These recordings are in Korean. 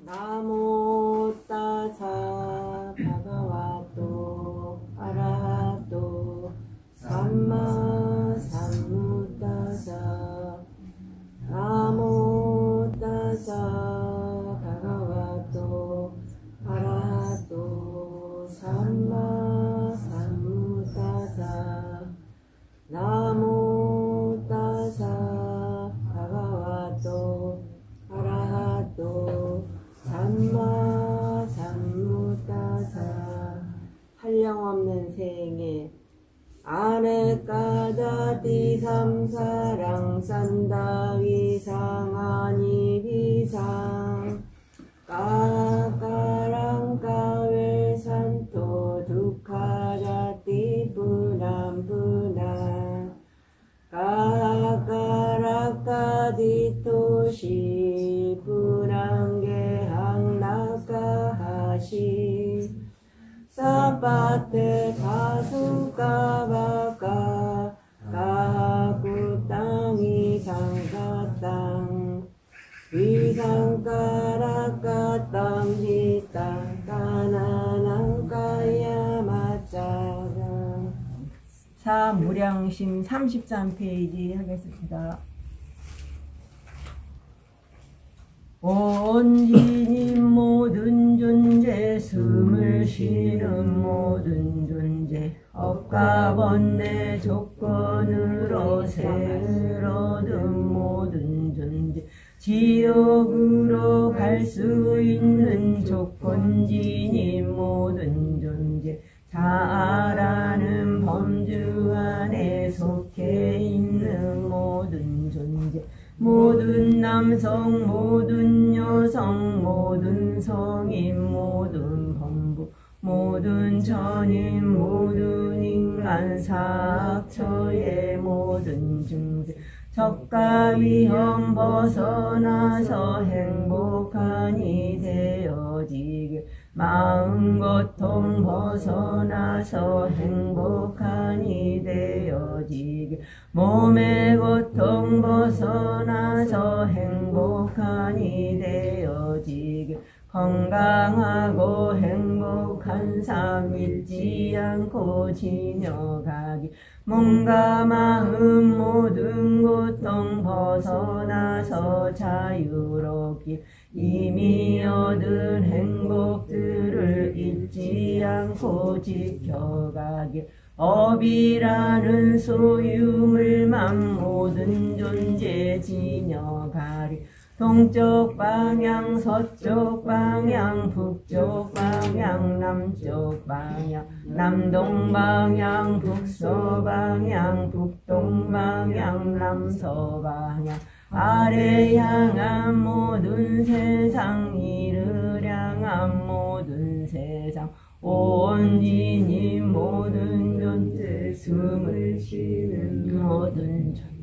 나모 따사 바가와토 아라하토 삼마 삼부타사. 나모 따사 바가와토 아라하토 삼마 삼부타사. 나모 따사 바가와토 아라하토 삼마 삼부타사. 한량없는 생애 아네까다디 삼사랑 산다위 상하니 비상 까까랑 까웰산토 두카라띠 뿌남뿌나 까까라까디 토시 뿌랑게항 나카하시 사파테 가수까바까 가구땅이 상가땅 위상까라까땅 지땅 까나난까야 맞자랑. 사무량심 33페이지 하겠습니다. 온지님 모든 존재 숨을 쉬는 모든 존재 업과 번뇌 조건으로 생을 얻은 모든 존재 지옥으로 갈 수 있는 조건지님 모든 존재 자아라는 범주 안에 속해 있는 모든 존재 모든 남성 모든 여성 모든 성인 모든 범부 모든 천인 모든 인간 사악처의 모든 중생 적과 위험 벗어나서 행복한 이 되어지길 마음 고통 벗어나서 행복한 이 되어지길 몸의 고통 벗어나서 행복한 이 되어지길 건강하고 행복한 삶 잊지 않고 지녀가기 몸과 마음 모든 고통 벗어나서 자유롭기 이미 얻은 행복들을 잊지 않고 지켜가길 업이라는 소유물만 모든 존재 지녀가리 동쪽 방향 서쪽 방향 북쪽 방향 남쪽 방향 남동 방향 북서 방향 북동 방향 남서 방향 아래 향한 모든 세상 이를 향한 모든 세상 온진이 모든 존재 숨을 쉬는 모든 존재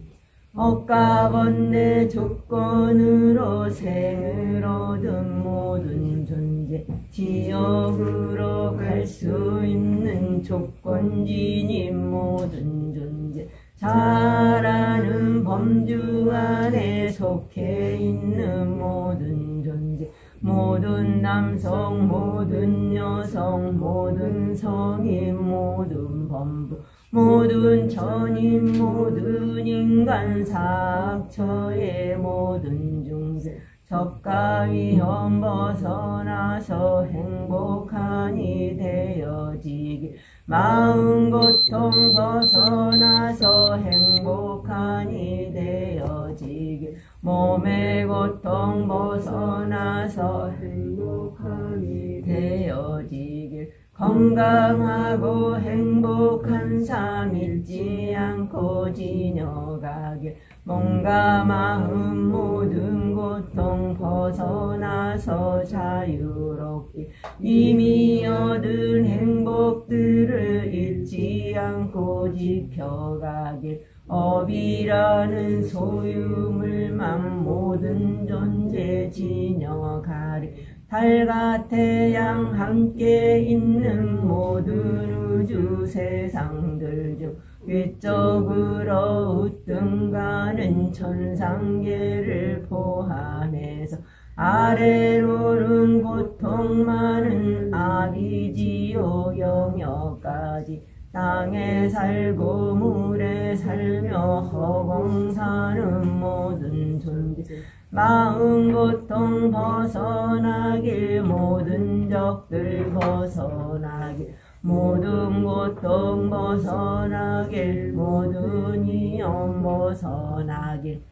업과 번뇌 조건으로 생을 얻은 모든 존재 지옥으로 갈 수 있는 조건지닌 모든 존재 자라는 범주 안에 속해 있는 모든 존재 모든 남성 모든 여성 모든 성인 모든 범부 모든 천인 모든 인간 사악처의 모든 중생 적과 위험 벗어나서 행복한이 되어지길 마음 고통 벗어나서 행복한이 되어지길 몸의 고통 벗어나서 행복한이 되어지길 건강하고 행복한 삶 잊지 않고 지녀가길 몸과 마음 모든 고통 벗어나서 자유롭게 이미 얻은 행복들을 잊지 않고 지켜가길 업이라는 소유물만 모든 존재 지녀가리 달과 태양 함께 있는 모든 우주 세상들 중 위쪽으로 우등가는 천상계를 포함해서 아래로는 고통 많은 아비지요 영역까지 땅에 살고 물에 살며 허공 사는 모든 존재 마음 고통 벗어나길 모든 적들 벗어나길 모든 고통 벗어나길 모든 위험 벗어나길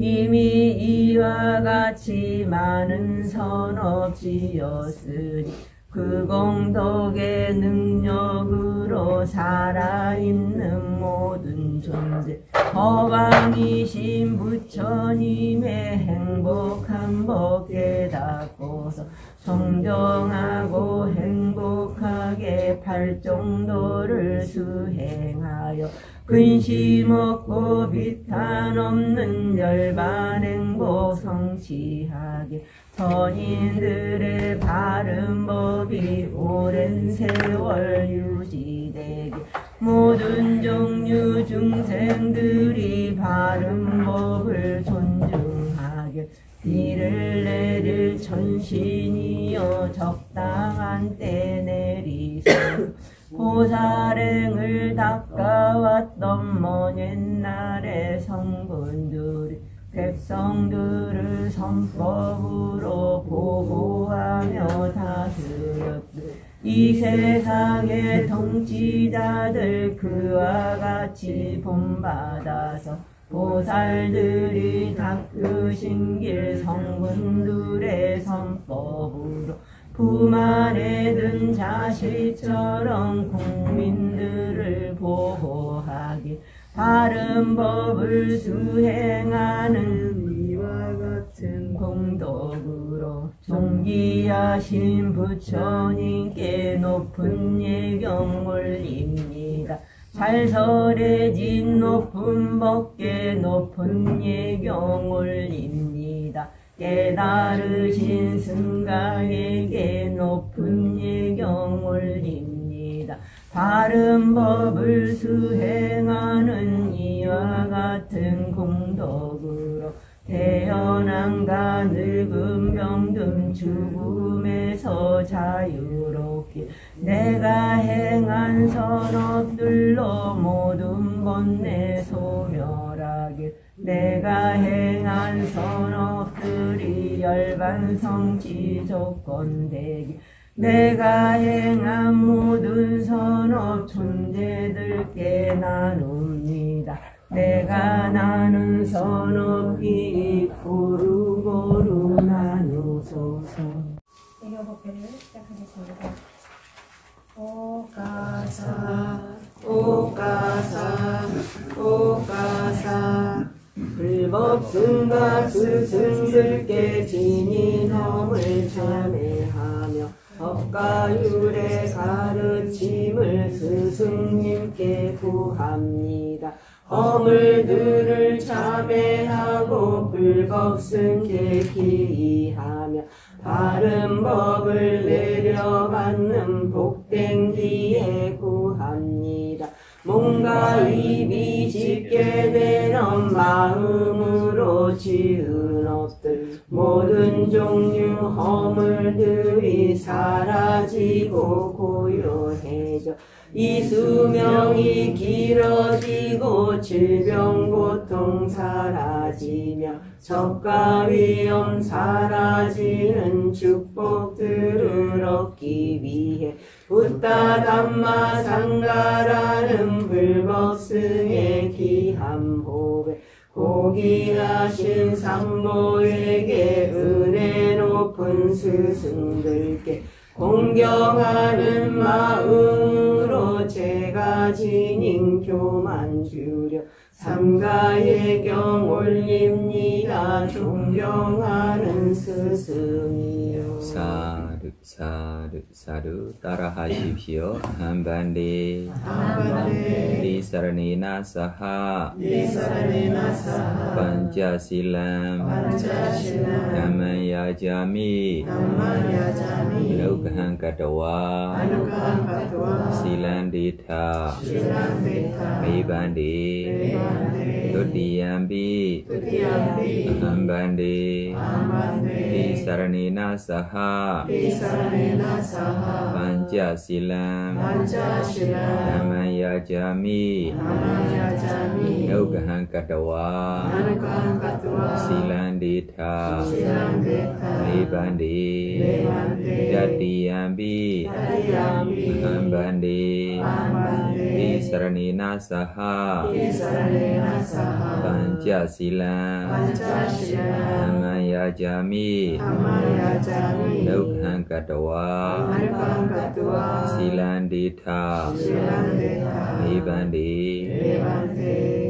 이미 이와 같이 많은 선업지었으니 그 공덕의 능력으로 살아있는 모든 존재 허방이신 부처님의 행복한 법 깨닫고서 정정하고 행복하게 팔정도를 수행하여 근심 없고 비탄 없는 열반 행복 성취하게 선인들의 바른 법이 오랜 세월 유지되게 모든 종류 중생들이 바른 법을 존중하게 비를 내릴 천신이여 적당한 때 내리소서 보살행을 닦아왔던 먼 옛날의 성분들이 백성들을 선법으로 보호하며 다스렸듯 이 세상의 통치자들 그와 같이 본받아서 보살들이 닦으신 길 성분들의 선법으로 품 안에 든 자식처럼 국민들을 보호하길 바른 법을 수행하는 이와 같은 공덕으로 존귀하신 부처님께 높은 예경 올립니다. 잘설해진 높은 법께 높은 예경 올립니다. 깨달으신 승가에게 높은 예경 올립니다. 바른 법을 수행하는 이와 같은 공덕으로 태어난가 늙음 병든 죽음에서 자유롭게 내가 행한 선업들로 모든 번뇌 소멸하게 내가 행한 선업들이 열반성치 조건되게 내가 행한 모든 선업 존재들께 나눕니다. 내가 나눈 선업이 고루고루 나누소서. 대교법회를 시작하겠습니다. 오가사 오가사 오가사 불법 승가 스승들께 진인험을 참회하며 법과 율의 가르침을 스승님께 구합니다. 허물들을 참회하고 불법 승께 기이하며 바른 법을 내려받는 복된 기회 구합니다. 몸과 입이 짙게 되는 마음으로 지은 업들 모든 종류 허물들이 사라지고 고요해져 이 수명이 길어지고 질병 고통 사라지며 적과 위험 사라지는 축복들을 얻기 위해 붓다 담마 상가라는 불법승의 귀한 법에 고귀하신 삼보에게 은혜 높은 스승들께 공경하는 마음으로 제가 지닌 교만 주려 삼가예경 올립니다. 존경하는 스승이요. 사르 사르 따라하십시오. 한반대 리사라네나 사하 반자실람 나마야자미 누가한가타와 실란디타 메반디 두디암비 한반디 리사라네나 사하 반자실람 나마야자미 누가한가타와 실란디타 메반디 두디암비 한반디 리사라네나 사하 반자실람 나마야자미 누가한가타와 실란디타 메반디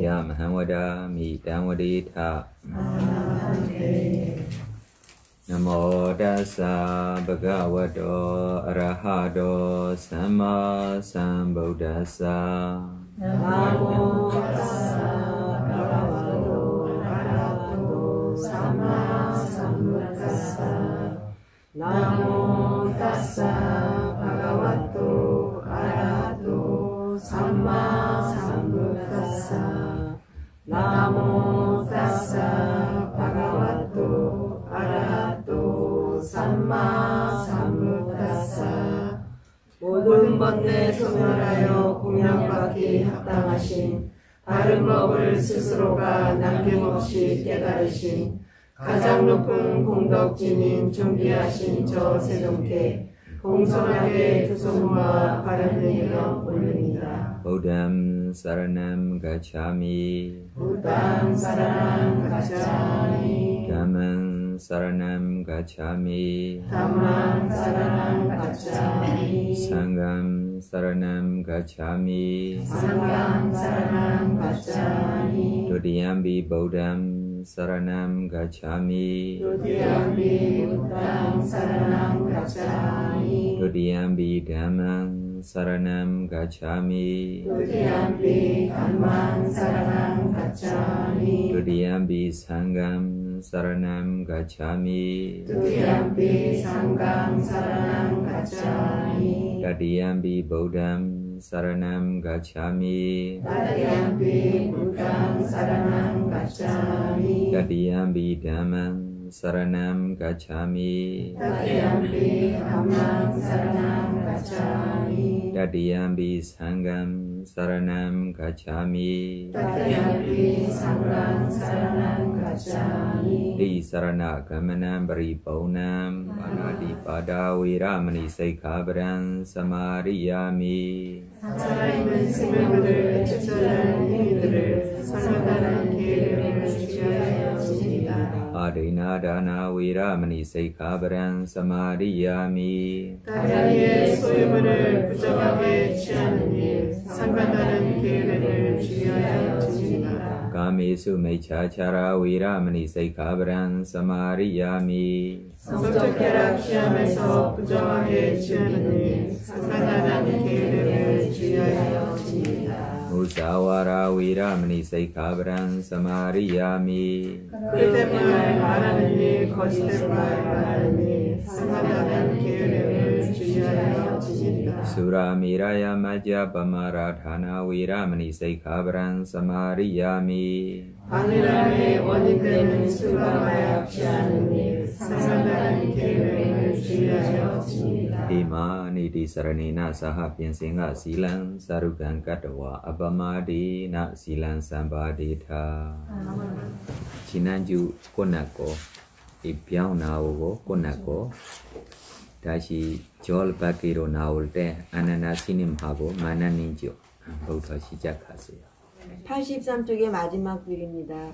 야마한와다 미당와디타 Namo Tassa Bhagavato Arahato Samma Sambuddhassa Namo Tassa Bhagavato Arahato Samma Sambuddhassa Namo Tassa Bhagavato Arahato Samma Sambuddhassa Namo Tassa Bhagavato Arahato Samma Sambuddhassa 모든 번뇌 소멸하여 공양받기 합당하신 바른 법을 스스로가 남김없이 깨달으신 가장 높은 공덕진인 존귀하신 저 세종께 공손하게 두 손과 바른 의견 올립니다. Buddham Saranam Gacchami 부당 사랑 가짜니 Dhammam Saranam Gacchami 담만 사랑 가짜니 Sangham Saranam Gacchami 상강 사랑 가짜니 Dudiyambi Buddham Saranam Gacchami 두디암비 부당 사랑 가짜니 Dudiyambi Dhammam Saranam Gacchami 두디암비 담만 사랑 가짜니 Dudiyambi Sangham Saranam Gacchami 두디암비 상강 사랑 가짜니 Dadiyambi Buddham Saranam Gacchami 두디암비 부당 사랑 가짜니 Dadiyambi Dhammam Saranam Gacchami 두디암비 담만 사랑 가짜니 Dadiyambi Sangham Saranam Gacchami 두디암비 상강 사랑 가짜니 Di Sarana Gamanam Paripurnam Panati Pada Viramani Saikhabaran Samariyami 살아있는 생명들을 적절한 행위들을 상관하는 기회를 주시하여 주십니다. Adina Dana Viramani Saikhabaran Samariyami 다자리의 소유물을 부정하게 취하는 일, 상관하는 기회를 주시하여 주십니다. Kamesu Mechachara Viramani Saikhabaran Samariyami 성적 쾌락 취함에서 부정하게 취하는 일, 상관하는 기회를 주시하여 주십니다. Musawara Viramani Saikhabaran Samariyami 그 때문에 말하는 일, 거짓된 말 말하는 일, 상관하는 기회를 주시하여 주십니다. Suramiraya Majja Pamaradhana Viramani Saikhabaran Samariyami 바늘함의 원인되는 술과 마약 취하는 일, 상관하는 기회를 주시하여 주십니다. Dima Niti Saranena Saha Piensenga Silang Sarugan Katawa Abamadi Na Silang Sambadita Chinanju Konako Ipiao Naogo Konako Dashi Jol Bakiro Naolte Ananasinim Habo Mananinjo Buddha 시작하세요. 83쪽의 마지막 글입니다.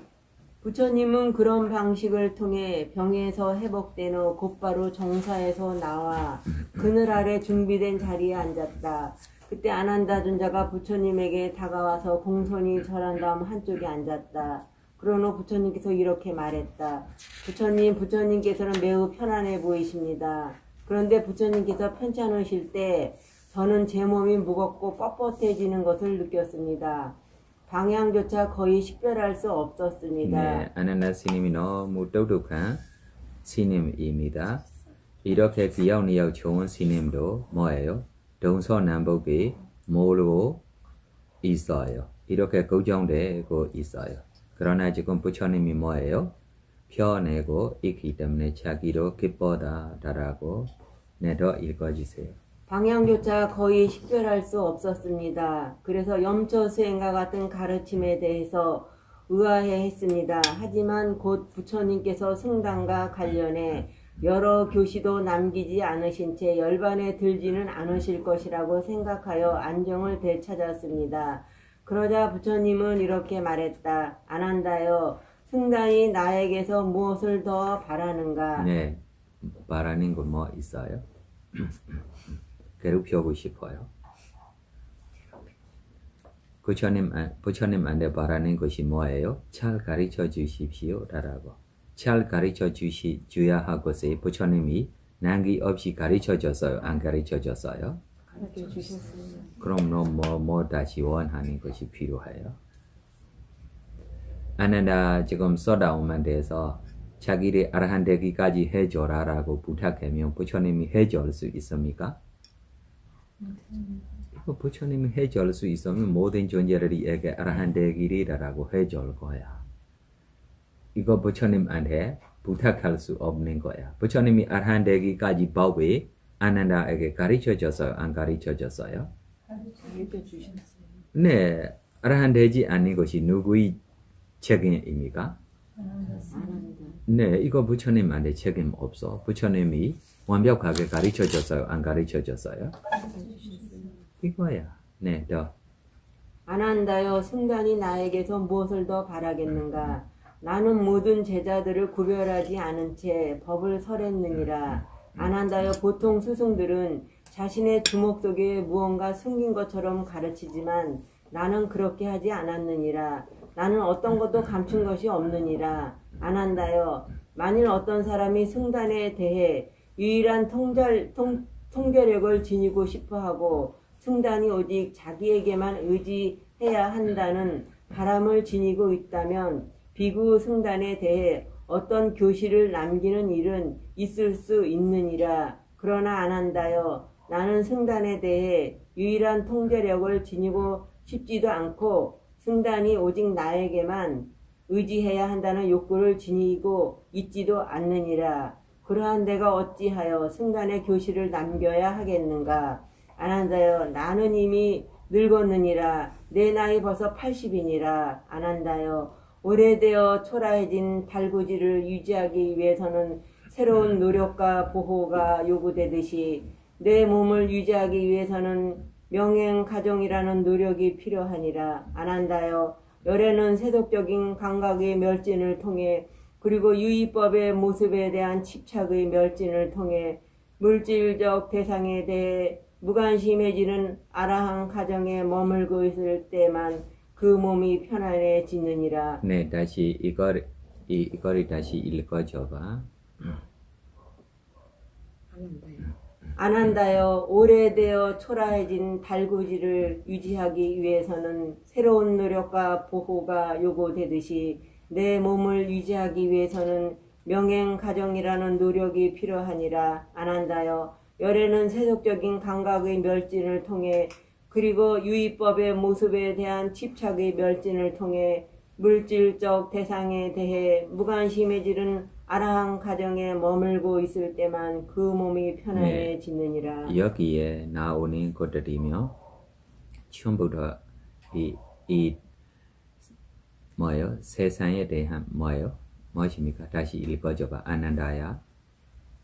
부처님은 그런 방식을 통해 병에서 회복된 후 곧바로 정사에서 나와 그늘 아래 준비된 자리에 앉았다. 그때 아난다 존자가 부처님에게 다가와서 공손히 절한 다음 한쪽에 앉았다. 그런 후 부처님께서 이렇게 말했다. 부처님께서는 매우 편안해 보이십니다. 그런데 부처님께서 편찮으실 때 저는 제 몸이 무겁고 뻣뻣해지는 것을 느꼈습니다. 방향조차 거의 식별할 수 없었습니다. 네, 아난다 스님이 너무 똑똑한 스님입니다. 이렇게 귀여운 좋은 스님도 뭐예요? 동서남북이 모르고 있어요. 이렇게 걱정되고 있어요. 그러나 지금 부처님이 뭐예요? 펴내고 있기 때문에 자기도 기뻐다라고 더 읽어주세요. 방향조차 거의 식별할 수 없었습니다. 그래서 염초 수행과 같은 가르침에 대해서 의아해했습니다. 하지만 곧 부처님께서 승당과 관련해 여러 교시도 남기지 않으신 채 열반에 들지는 않으실 것이라고 생각하여 안정을 되찾았습니다. 그러자 부처님은 이렇게 말했다. 아난다여, 승단이 나에게서 무엇을 더 바라는가? 네, 바라는 거 뭐 있어요? 괴롭히고 싶어요. 부처님한테 바라는 것이 뭐예요? 잘 가르쳐 주십시오 라고. 잘 가르쳐 주야 할 것에 부처님이 난기 없이 가르쳐 줬어요? 안 가르쳐 줬어요? 가르쳐 주셨습니다. 그럼 뭐 다시 원하는 것이 필요해요? 아난다 지금 쏟아오만 돼서 자기를 아라한 되기까지 해줘라라고 부탁하면 부처님이 해줄 수 있습니까? 이거 부처님이 해줄 수 있으면 모든 존재들에게 아라한 되기라고 해줄 거야. 이거 부처님한테 부탁할 수 없는 거야. 부처님이 아라한 되기까지 법을 아난다에게 가르쳐줬어요? 안 가르쳐줬어요? 가르쳐 주셨어요. 네, 아라한 되지 않는 것이 누구의 책임입니까? 아난다. 네, 이거 부처님한테 책임 없어. 부처님이 완벽하게 가르쳐줬어요? 안 가르쳐줬어요? 이거야. 네, 더. 아난다여, 승단이 나에게서 무엇을 더 바라겠는가? 나는 모든 제자들을 구별하지 않은 채 법을 설했느니라. 아난다여, 보통 스승들은 자신의 주먹 속에 무언가 숨긴 것처럼 가르치지만 나는 그렇게 하지 않았느니라. 나는 어떤 것도 감춘 것이 없느니라. 아난다여, 만일 어떤 사람이 승단에 대해 유일한 통제력을 지니고 싶어하고 승단이 오직 자기에게만 의지해야 한다는 바람을 지니고 있다면 비구 승단에 대해 어떤 교시를 남기는 일은 있을 수 있느니라. 그러나 아난다여, 나는 승단에 대해 유일한 통제력을 지니고 싶지도 않고 승단이 오직 나에게만 의지해야 한다는 욕구를 지니고 있지도 않느니라. 그러한 내가 어찌하여 승단의 교시를 남겨야 하겠는가? 아난다여, 나는 이미 늙었느니라. 내 나이 벌써 80이니라. 아난다여, 오래되어 초라해진 달구지를 유지하기 위해서는 새로운 노력과 보호가 요구되듯이 내 몸을 유지하기 위해서는 명행가정이라는 노력이 필요하니라. 아난다여, 열애는 세속적인 감각의 멸진을 통해 그리고 유의법의 모습에 대한 집착의 멸진을 통해 물질적 대상에 대해 무관심해지는 아라한 가정에 머물고 있을 때만 그 몸이 편안해지느니라. 네, 다시 이거를 다시 읽어줘봐. 아난다여, 오래되어 초라해진 달구지를 유지하기 위해서는 새로운 노력과 보호가 요구되듯이 내 몸을 유지하기 위해서는 명행가정이라는 노력이 필요하니라. 아난다여, 열애는 세속적인 감각의 멸진을 통해 그리고 유의법의 모습에 대한 집착의 멸진을 통해 물질적 대상에 대해 무관심해지는 아라한 가정에 머물고 있을 때만 그 몸이 편안해지느니라. 네, 여기에 나오는 것들이며 전부 다 이 뭐예요? 세상에 대한 뭐예요? 무엇입니까? 다시 읽어줘봐. 아난다야.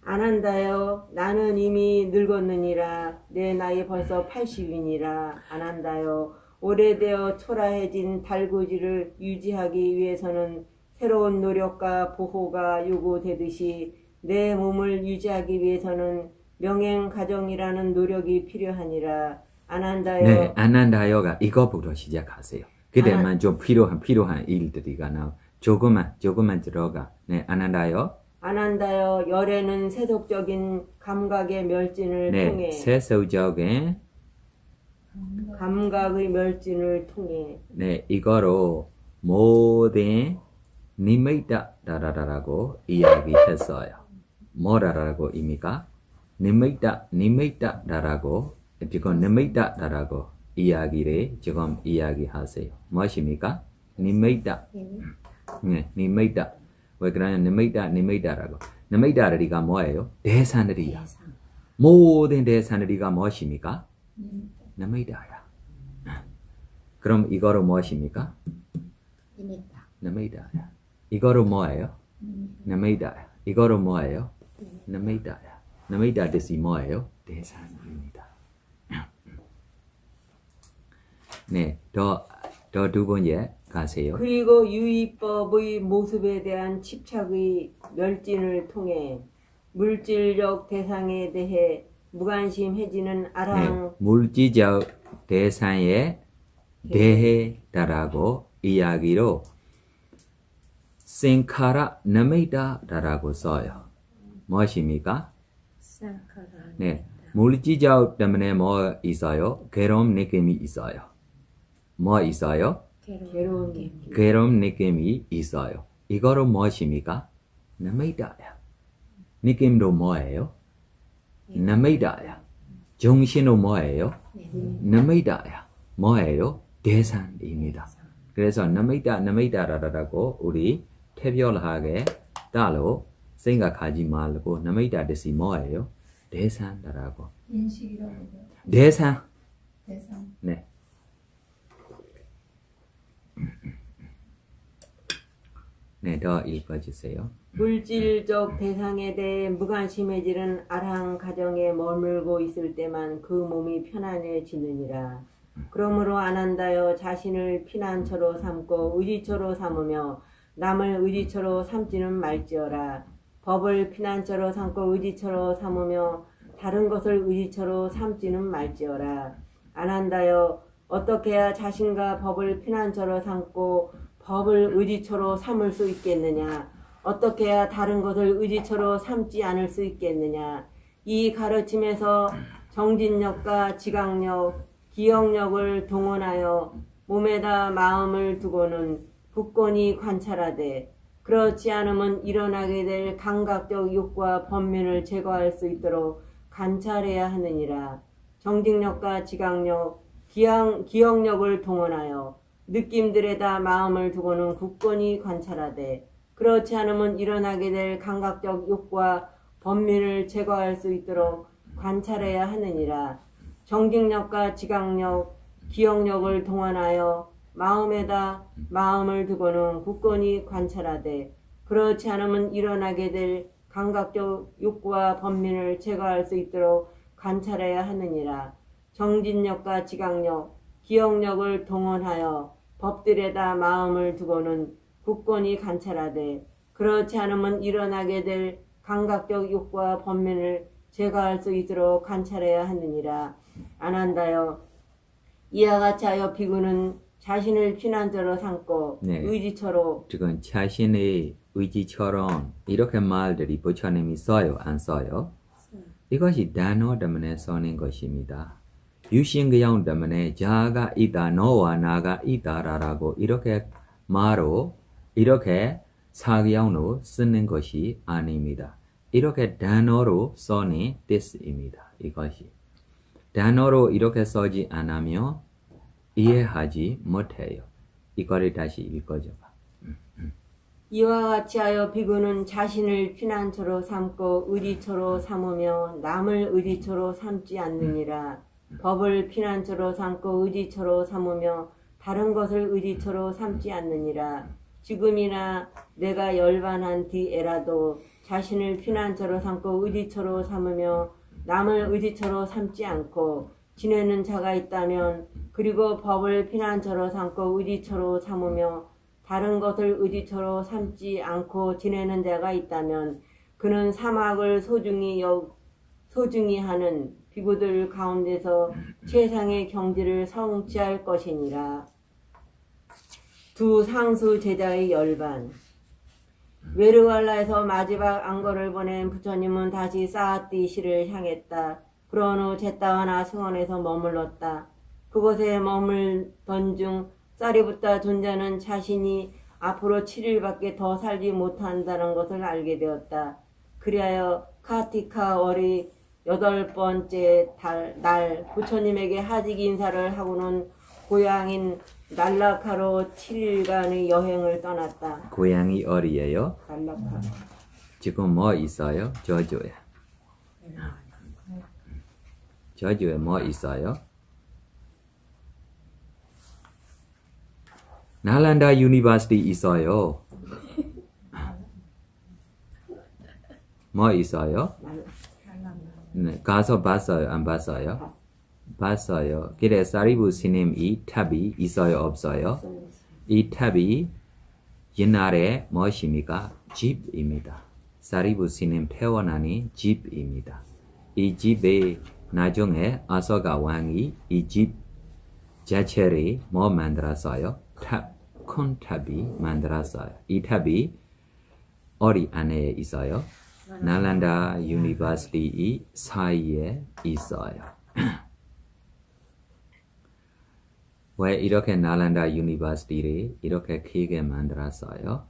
아난다여, 나는 이미 늙었느니라. 내 나이 벌써 80이니라. 아난다여, 오래되어 초라해진 달구지를 유지하기 위해서는 새로운 노력과 보호가 요구되듯이 내 몸을 유지하기 위해서는 명행가정이라는 노력이 필요하니라. 아난다여. 네, 아난다여가 이거부터 시작하세요. 그때만 좀 필요한 일들이가 나와. 조금만 들어가. 네, 아난다여. 안한다여 열에는 세속적인 감각의 멸진을 네, 통해 세속적인 감각의 멸진을 통해 네, 이거로 모든 니미다라고 이야기했어요. 뭐라고 입니까? 니미다라고 지금 니미다라고 이야기를 지금 이야기하세요. 무엇입니까? 니미다. 네, 니미다. 왜 그러냐? 니미다라고. 니미다리가 뭐예요? 대산리야. 모든 대산리가 무엇입니까? 니미다야. 그럼 이거로 무엇입니까? 니미다야. 이거로 뭐예요? 니미다야. 이거로 뭐예요? 니미다야. 니미다 뜻이 뭐예요? 대산입니다. 네, 더 두 번째 가세요. 그리고 유의법의 모습에 대한 집착의 멸진을 통해 물질적 대상에 대해 무관심해지는 아랑 네, 물질적 대상에 대해라고 이야기로 생카라 나미다라고 써요. 무엇입니까? 네, 물질적 때문에 뭐 있어요? 괴로움 느낌이 있어요. 뭐 있어요? 괴로운 느낌. 괴로움 느낌이 있어요. 이거로 무엇입니까? 나미다야. 느낌도 뭐예요? 나미다야. 정신도 뭐예요? 나미다야. 뭐예요? 대상입니다. 그래서 나미다라고 우리 특별하게 따로 생각하지 말고 나미다 뜻이 뭐예요? 대상이라고. 인식이라고. 대상. 대상. 네. 네, 더 읽어주세요. 물질적 대상에 대해 무관심해지는 아랑 가정에 머물고 있을 때만 그 몸이 편안해지느니라. 그러므로 안한다여 자신을 피난처로 삼고 의지처로 삼으며 남을 의지처로 삼지는 말지어라. 법을 피난처로 삼고 의지처로 삼으며 다른 것을 의지처로 삼지는 말지어라. 안한다여 어떻게 해야 자신과 법을 피난처로 삼고 법을 의지처로 삼을 수 있겠느냐? 어떻게 해야 다른 것을 의지처로 삼지 않을 수 있겠느냐? 이 가르침에서 정진력과 지각력, 기억력을 동원하여 몸에다 마음을 두고는 굳건히 관찰하되 그렇지 않으면 일어나게 될 감각적 욕과 번민을 제거할 수 있도록 관찰해야 하느니라. 정직력과 지각력, 기억력을 동원하여 느낌들에다 마음을 두고는 굳건히 관찰하되 그렇지 않으면 일어나게 될 감각적 욕과 번민을 제거할 수 있도록 관찰해야 하느니라. 정직력과 지각력, 기억력을 동원하여 마음에다 마음을 두고는 굳건히 관찰하되 그렇지 않으면 일어나게 될 감각적 욕과 번민을 제거할 수 있도록 관찰해야 하느니라. 정진력과 지각력, 기억력을 동원하여 법들에다 마음을 두고는 굳건히 관찰하되 그렇지 않으면 일어나게 될 감각적 욕과 번민을 제거할 수 있도록 관찰해야 하느니라. 안한다여 이와 같이 하여 비구는 자신을 피난처로 삼고 네. 의지처로 지금 자신의 의지처럼 이렇게 말들이 부처님이 써요? 안 써요? 이것이 단어 때문에 써는 것입니다. 유신교양 때문에 자가 있다, 너와 나가 있다라고 이렇게 말로 이렇게 사교양으로 쓰는 것이 아닙니다. 이렇게 단어로 써는 뜻입니다. 이것이 단어로 이렇게 써지 않으면 이해하지 못해요. 이거를 다시 읽어줘봐. 이와 같이 하여 비구는 자신을 피난처로 삼고 의지처로 삼으며 남을 의지처로 삼지 않느니라. 법을 피난처로 삼고 의지처로 삼으며 다른 것을 의지처로 삼지 않느니라. 지금이나 내가 열반한 뒤에라도 자신을 피난처로 삼고 의지처로 삼으며 남을 의지처로 삼지 않고 지내는 자가 있다면 그리고 법을 피난처로 삼고 의지처로 삼으며 다른 것을 의지처로 삼지 않고 지내는 자가 있다면 그는 사막을 소중히 하는 비구들 가운데서 최상의 경지를 성취할 것이니라. 두 상수 제자의 열반. 외르왈라에서 마지막 안거를 보낸 부처님은 다시 사아띠시를 향했다. 그런 후 제타와나 승원에서 머물렀다. 그곳에 머물던 중 사리부타 존자는 자신이 앞으로 7일밖에 더 살지 못한다는 것을 알게 되었다. 그리하여 카티카 월이 8번째 날 부처님에게 하직 인사를 하고는 고향인 날라카로 7일간의 여행을 떠났다. 고향이 어디예요? 날라카. 지금 뭐 있어요? 저주에. 저주에 뭐 있어요? 나란다 유니버시티 있어요. 뭐 있어요? 네, 가서 봤어요? 안 봤어요? 봤어요. 그래 사리부 스님이 탑이 있어요? 없어요? 이 탑이 옛날에 무엇입니까? 집입니다. 사리부 스님 태어나니 집입니다. 이 집에 나중에 아서가 왕이 이 집 자체를 뭐 만들었어요? 탑, 큰 탑이 만들었어요. 이 탑이 어디 안에 있어요? 나란다 유니버시티 사이에 있어요. 왜 이렇게 나란다 유니버시티를 이렇게 크게 만들었어요?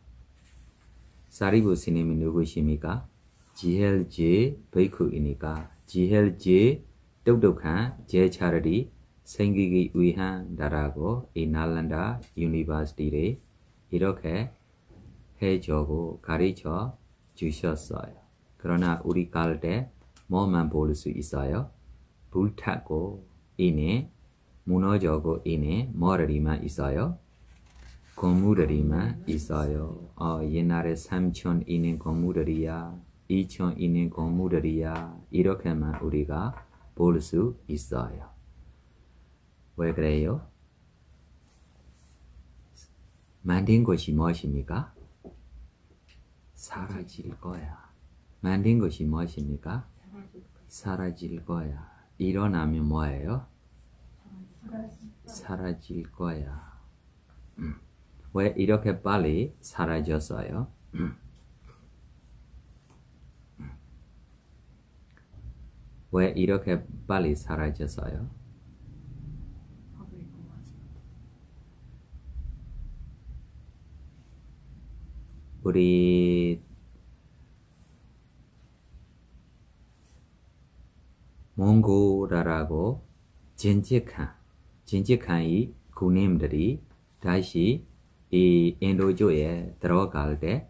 사리부 스님이 누구십니까? 지헬지 베이크이니까 지헬지 똑똑한 제자들이 생기기 위한다라고 이 나란다 유니버시티를 이렇게 해주고 가르쳐 주셨어요. 그러나 우리 갈 때 뭐만 볼 수 있어요? 불타고 이내 무너져고 이내 뭐들이만 있어요? 건물들이만 있어요. 옛날에 3천 있는 건물들이야 2천 있는 건물들이야 이렇게만 우리가 볼 수 있어요. 왜 그래요? 만든 것이 무엇입니까? 사라질 거야. 만든 것이 무엇입니까? 사라질 거야. 일어나면 뭐예요? 사라질 거야. 왜 이렇게 빨리 사라졌어요? 왜 이렇게 빨리 사라졌어요? 우리 몽고라라고 진직한 이 군인들이 다시 이 인도주에 들어갈 때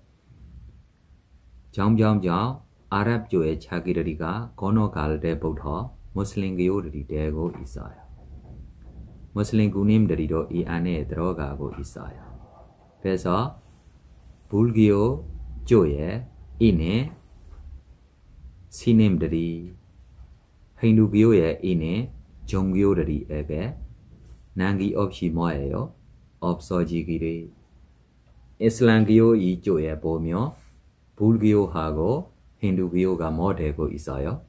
점점점 아랍주의 자기들이가 건너갈 때부터 무슬림교들이 되고 있어요. 무슬림 군인들이도 이 안에 들어가고 있어요. 그래서 불교조에 있는 스님들이 힌두교에 있는 종교들에게 난기 없이 뭐예요? 없어지기를. 이슬람교 이쪽에 보면 불교하고 힌두교가 뭐 되고 있어요?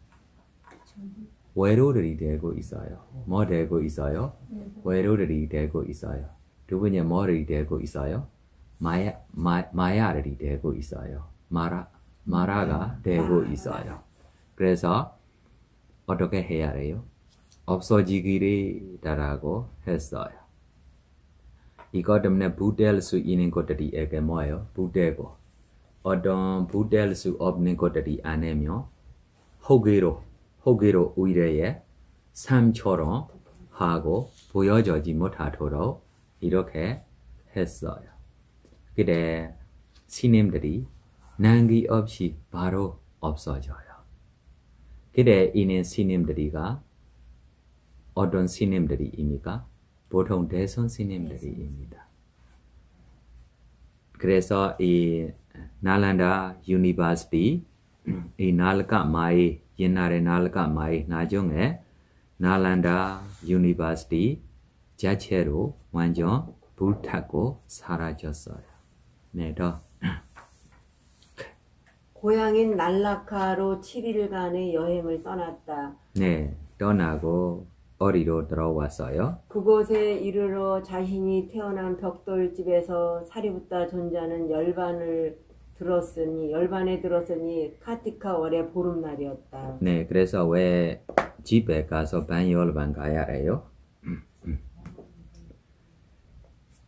외로들이 되고 있어요. 뭐 되고 있어요? 외로들이 되고 있어요. 두 번째 뭐들이 되고 있어요? 마야들이 되고 있어요. 마라가 되고 있어요. 그래서 어떻게 해야 해요? 없어지기를 했어요. 이것 때문에 부될 수 있는 것들이에게 뭐예요? 부되고 어떤 부될 수 없는 것들이 아니면 호기로 의뢰에 삶처럼 하고 보여지지 못하도록 이렇게 했어요. 그래 스님들이 난기 없이 바로 없어져요. 그래 이는 스님들이가 어떤 스님들이입니까? 보통 대선 스님들이입니다. 그래서 이 나란다 유니버시티 이 날까 마이 옛날에 날까 마이 나중에 나란다 유니버시티 자체로 완전 불타고 사라졌어요. 네, 더. 고향인 날라카로 7일간의 여행을 떠났다. 네, 떠나고 어디로 들어왔어요? 그곳에 이르러 자신이 태어난 벽돌집에서 사리부타 존자는 열반을 열반에 들었으니 카티카 월의 보름날이었다. 네, 그래서 왜 집에 가서 반열반 가야 해요?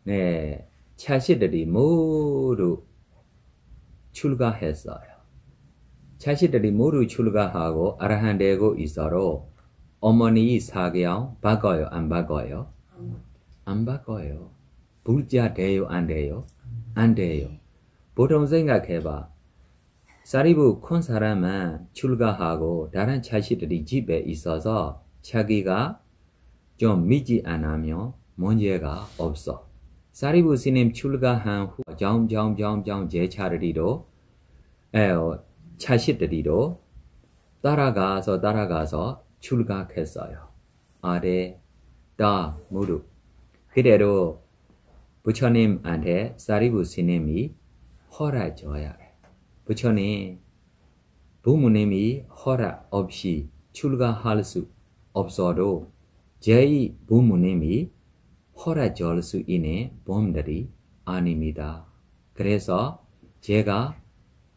네, 차시들이 모두 출가했어요. 차시들이 모두 출가하고 아라한 되고 있어도 어머니 사경 바꿔요, 안 바꿔요? 안 바꿔요. 불자 돼요, 안 돼요? 안 돼요. 보통 생각해봐. 사리부 큰 사람은 출가하고 다른 차시들이 집에 있어서 자기가 좀 믿지 않으면 문제가 없어. 사리부 스님 출가한 후 점점 제 차례로 차시들이로 따라가서 출가했어요. 아래 다 모두. 그대로 부처님한테 사리부 스님이 허락줘야 해. 부처님, 부모님이 허락 없이 출가할 수 없어도 저희 부모님이 허락 줄 수 있는 분들이 아닙니다. 그래서 제가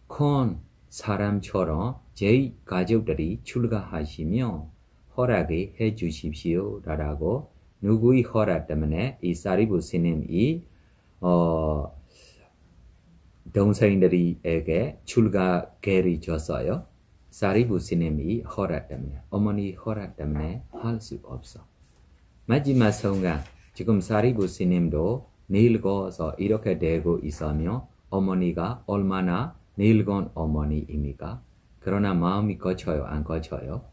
큰 사람처럼 저희 가족들이 출가하시면 허락을 해 주십시오. 라고 누구의 허락 때문에 이 사리부 스님이 동생들에게 출가계를 줬어요. 사리부 스님이 허락 때문에, 어머니 허락 때문에 할 수 없어. 마지막 순간 지금 사리부 스님도 늙어서 이렇게 되고 있으면 어머니가 얼마나 늙은 어머니입니까? 그러나 마음이 거쳐요, 안 거쳐요?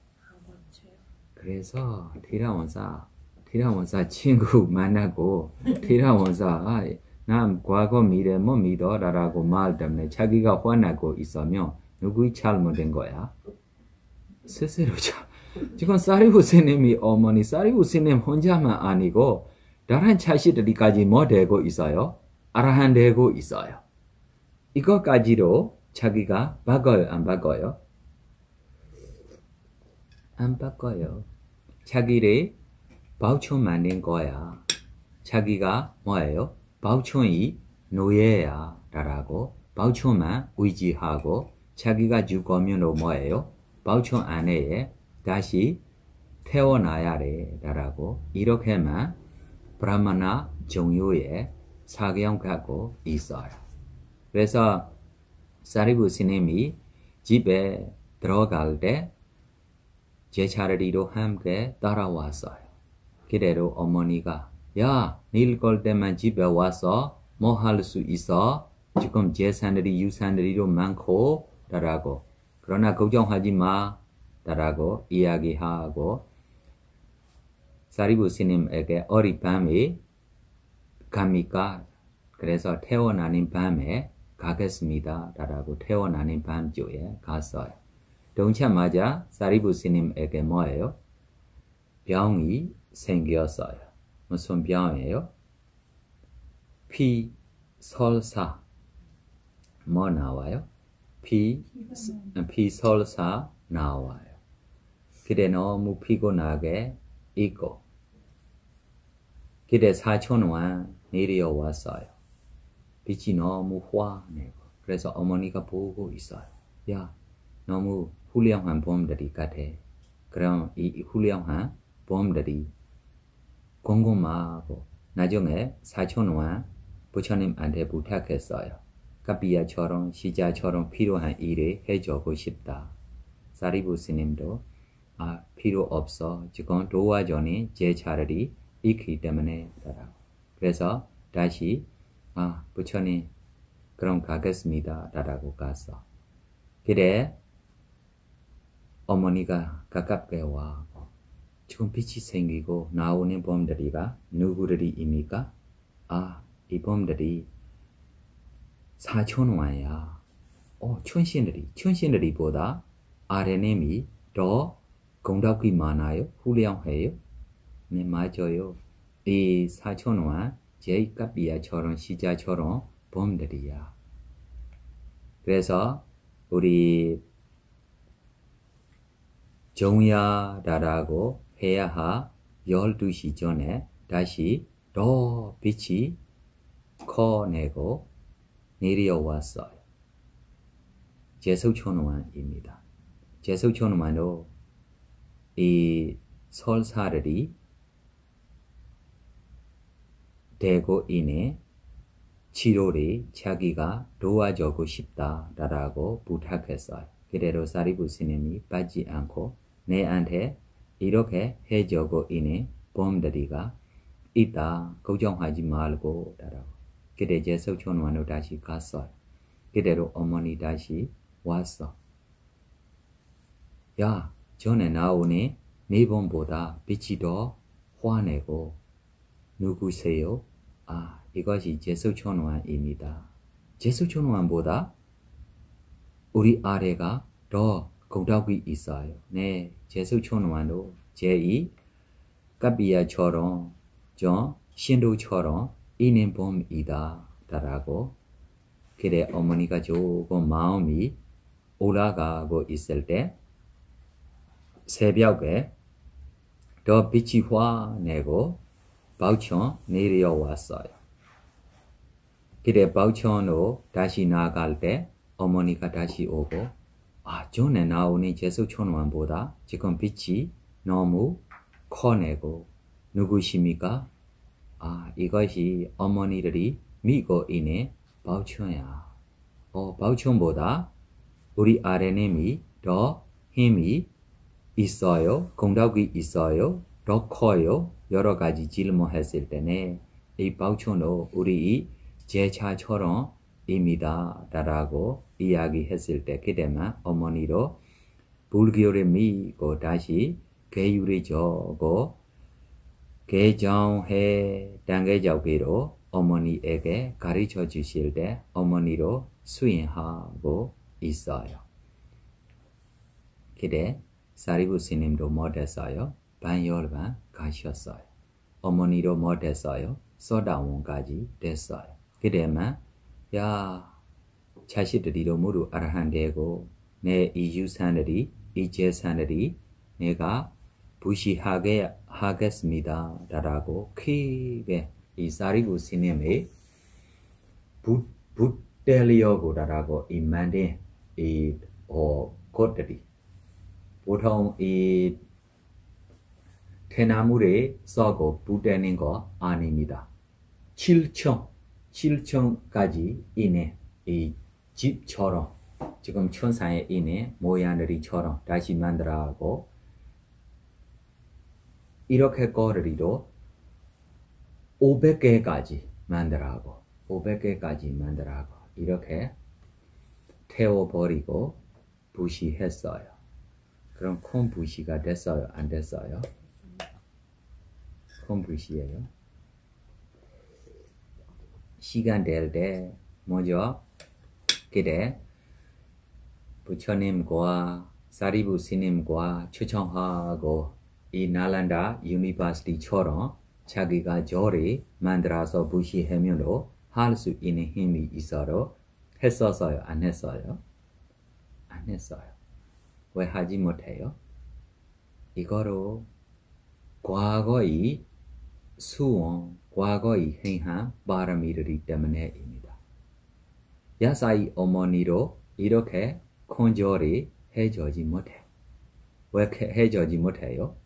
그래서 티라원사 친구 만나고 티라원사 난 과거 미래 못 믿어라고 말 때문에 자기가 화나고 있으면 누구의 잘못된 거야? 스스로 지금 사리부 스님이 어머니 사리부 스님 혼자만 아니고 다른 차시들이까지 뭐 되고 있어요? 아라한 되고 있어요. 이것까지도 자기가 바꿔요, 안 바꿔요? 안 바꿔요. 자기를 바우촌 만든 거야. 자기가 뭐예요? 바우촌이 노예야 라고 바우촌만 의지하고 자기가 죽으면 뭐예요? 바우촌 안에 다시 태어나야 돼 라고 이렇게만 브라마나 종교에 사경 갖고 있어요. 그래서 사리부 스님이 집에 들어갈 때 제 차례로 함께 따라왔어요. 그대로 어머니가 야, 늙을 때만 집에 와서 뭐 할 수 있어? 지금 재산들이 유산들이도 많고 라고 그러나 걱정하지 마 라고 이야기하고 사리부 스님에게 어젯밤에 갑니까? 그래서 태어나는 밤에 가겠습니다 라고 태어나는 밤중에 갔어요. 동차마자 사리부 스님에게 뭐예요? 병이 생겼어요. 무슨 병이에요? 피설사. 뭐 나와요? 피설사 나와요. 그때 너무 피곤하게 있고 그때 사촌왕 내려왔어요. 빛이 너무 화내고 그래서 어머니가 보고 있어요. 야, 너무 훌륭한 봄들이 같아. 그럼 이 훌륭한 봄들이 궁금하고 나중에 사촌왕 부처님한테 부탁했어요. 카피야처럼 시자처럼 필요한 일을 해주고 싶다. 사리부 스님도 필요 없어. 지금 도와주니 제 차례이 있기 때문에 그래서 다시 부처님 그럼 가겠습니다 라고 갔어. 그래 어머니가 가깝게 와. 지금 빛이 생기고 나오는 봄들이가 누구들이입니까? 이 봄들이 사촌왕이야. 천신들이보다 아래님이 더 공덕이 많아요? 훌륭해요? 네, 맞아요. 이 사촌왕 제이카비야처럼 시자처럼 봄들이야. 그래서 우리 정야라고 해야 하 12시 전에 다시 더 빛이 커내고 내려왔어요. 제석촌원입니다. 제석촌원도 이 설사들이 되고 인해 치료를 자기가 도와주고 싶다라고 부탁했어요. 그대로 사리부 스님이 빠지지 않고 내한테 이렇게 해주고 인해 범들이가 있다 걱정하지 말고 라고. 그때 제석촌원으로 다시 갔어요. 그대로 어머니 다시 왔어. 야, 전에 나오네 네 번보다 빛이 더 환하고 누구세요? 아, 이것이 제석촌원입니다. 제석촌원보다 우리 아래가 더 공덕이 있어요. 네, 제석촌원도 제2 까비야처럼 저 신도처럼 있는 봄이다 라고. 그래 어머니가 조금 마음이 올라가고 있을 때 새벽에 더 빛이 환하고 바우천 내려왔어요. 그래 바우천으로 다시 나갈 때 어머니가 다시 오고 아 전에 나오는 제석촌원보다 지금 빛이 너무 커내고 누구십니까? 아 이것이 어머니들이 믿고 있는 바우천이야. 바우천보다 우리 아래님이 더 힘이 있어요. 공덕이 있어요. 더 커요. 여러 가지 질문했을 때는 이 바우천도 우리 제자처럼 입니다 라고 이야기했을 때 그때만 어머니로 불교를 믿고 다시 교율을 주고 개정해 단계적으로 어머니에게 가르쳐 주실 때 어머니로 수행하고 있어요. 그때 사리부 스님도 못했어요. 반열반 가셨어요. 어머니도 못했어요. 소다원까지 됐어요. 그때만 야 자식들이도 모두 아라한 되고 내 이 유산들이 이 재산들이 내가 부시하게 하겠습니다 라고 크게 이 사리부 스님의 붙대려고 라고 이 만든 이 것들이 보통 이 대나무에 썩고 붙대는 거 아닙니다. 7층까지 있는 이 집처럼 지금 천상에 있는 모양들이처럼 다시 만들어가고 이렇게 거리도 500개까지 만들어가고 500개까지 만들어가고 이렇게 태워버리고 부시했어요. 그럼 큰 부시가 됐어요? 안 됐어요? 큰 부시예요. 시간 될 때 먼저 그때 부처님과 사리부 스님과 초청하고 이 나란다 유니버시티처럼 자기가 절을 만들어서 부시하면도 할 수 있는 힘이 있어도 했었어요? 안 했어요? 안 했어요. 왜 하지 못해요? 이거로 과거의 수원, 과거의 행한 바람이기 때문에입니다. 야사이 어머니로 이렇게 큰절이 해주지 못해. 왜 해주지 못해요?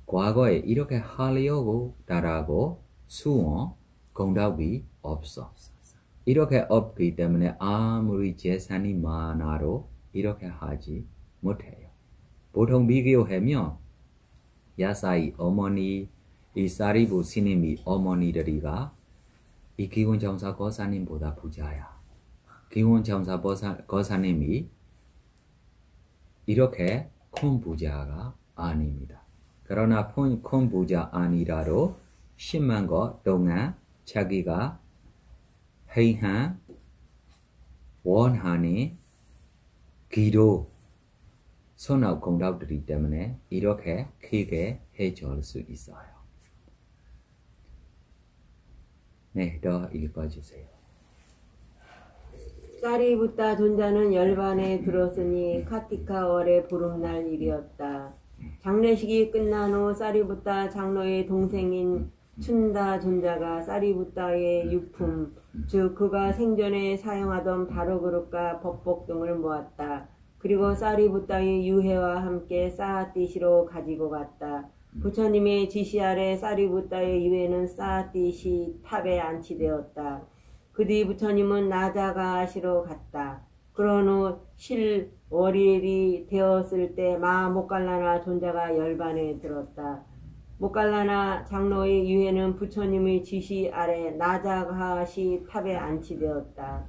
과거에 이렇게 하려고 따라고 수원, 공덕이 없어. 이렇게 없기 때문에 아무리 재산이 많아도 이렇게 하지 못해요. 보통 비교하면 야사이 어머니, 이 사리부 스님이 어머니들이가 이 기원정사 거사님보다 부자야. 기원정사 거사님이 이렇게 큰 부자가 아닙니다. 그러나 큰 부자 아니라도 10만 거 동안 자기가 행한 원하는 기도 선악 공덕들이 때문에 이렇게 크게 해줄 수 있어요. 네, 더 읽어주세요. 사리부타 존자는 열반에 들었으니 카티카월의 보름날 일이었다. 장례식이 끝난 후 사리부타 장로의 동생인 춘다 존자가 사리부타의 유품 즉 그가 생전에 사용하던 바로그릇과 법복 등을 모았다. 그리고 사리부타의 유해와 함께 사아띠시로 가지고 갔다. 부처님의 지시 아래 사리부타의 유해는 사아띠시 탑에 안치되었다. 그 뒤 부처님은 나자가시로 갔다. 그런 후 실월일이 되었을 때 마 모갈라나 존자가 열반에 들었다. 모갈라나 장로의 유해는 부처님의 지시 아래 나자가시 탑에 안치되었다.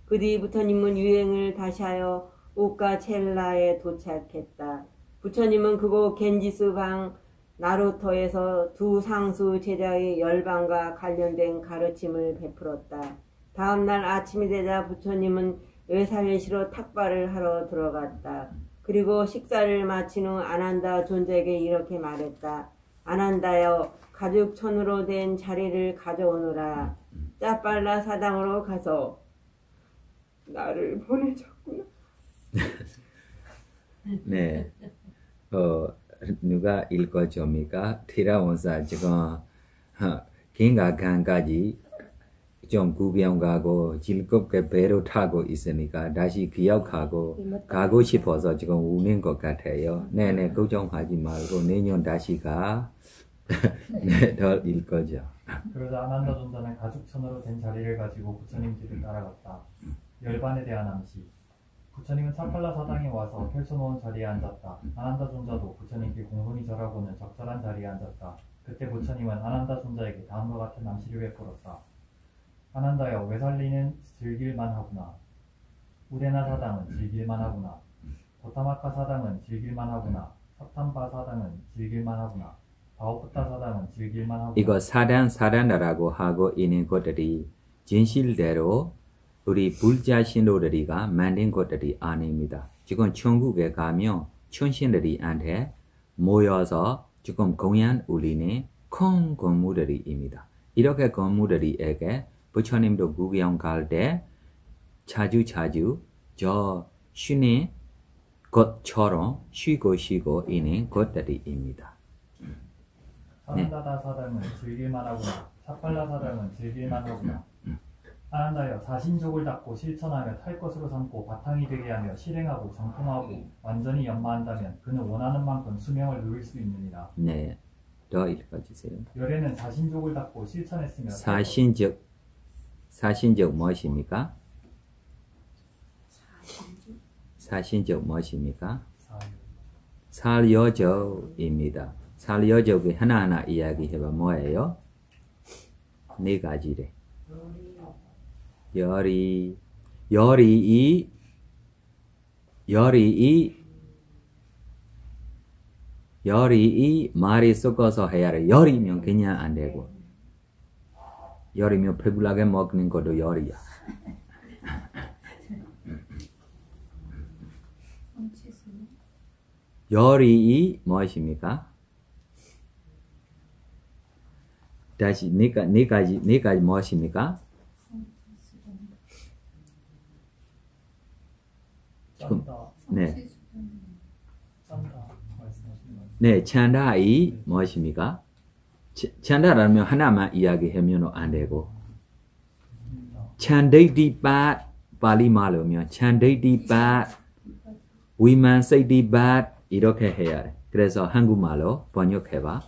그 뒤 부처님은 유행을 다시 하여 우카첼라에 도착했다. 부처님은 그곳 겐지스 방 나루토에서 두 상수 제자의 열반과 관련된 가르침을 베풀었다. 다음날 아침이 되자 부처님은 외살레시로 탁발을 하러 들어갔다. 그리고 식사를 마친 후 아난다 존자에게 이렇게 말했다. 아난다여 가죽천으로 된 자리를 가져오너라. 짜빨라 사당으로 가서 나를 보내줬구나. 네. 누가 읽어줍니까? 티라원사 지금 긴가 간까지 좀 구경 가고 즐겁게 배로 타고 있으니까 다시 기억하고 가고 싶어서 지금 우는 것 같아요. 네네 걱정하지 말고 내년 다시 가. 네, 더 읽어줘. 그러자 아난다 존자는 가죽천으로 된 자리를 가지고 부처님 뒤를 따라갔다. 열반에 대한 암시. 부처님은 차팔라 사당에 와서 펼쳐놓은 자리에 앉았다. 아난다 존자도 부처님께 공손히 절하고는 적절한 자리에 앉았다. 그때 부처님은 아난다 존자에게 다음과 같은 암시를 베풀었다. 아난다여 외살리는 즐길만 하구나. 우데나 사당은 즐길만 하구나. 도타마카 사당은 즐길만 하구나. 사탐바 사당은 즐길만 하구나. 바오프타 사당은 즐길만 하구나. 이거 사단라고 하고 있는 것들이 진실대로 우리 불자 신도들이가 만든 것들이 아닙니다. 지금 천국에 가면 천신들이한테 모여서 지금 공연 울리는 큰 건물들입니다. 이렇게 건물들에게 부처님도 구경 갈 때 자주 저 쉬는 것처럼 쉬고 있는 것들입니다. 아난다다 사당은 즐길만 하구나. 사팔라 사당은 즐길만 하구나. 아난다여 사신족을 닦고 실천하며 탈 것으로 삼고 바탕이 되게 하며 실행하고 정통하고 완전히 연마한다면 그는 원하는 만큼 수명을 누릴 수 있느니라. 네, 더 읽어주세요. 열애는 사신족을 닦고 실천했으며 사신적 무엇입니까? 사신적 무엇입니까? 살여적입니다. 살여적이 하나하나 이야기해봐 뭐예요? 네 가지래. 열이 말이 섞어서 해야 돼. 열이면 그냥 안 되고. 열이면 배불하게 먹는 것도 열이야. 열이 무엇입니까? 다시 네 가지 무엇입니까? 네. 네, 찬다이 무엇입니까? 찬다라면 하나만 이야기하면 안 되고 찬데이디밭 발리 말로면 찬데이디밭 위만세이디밭 이렇게 해야 돼. 그래서 한국말로 번역해봐.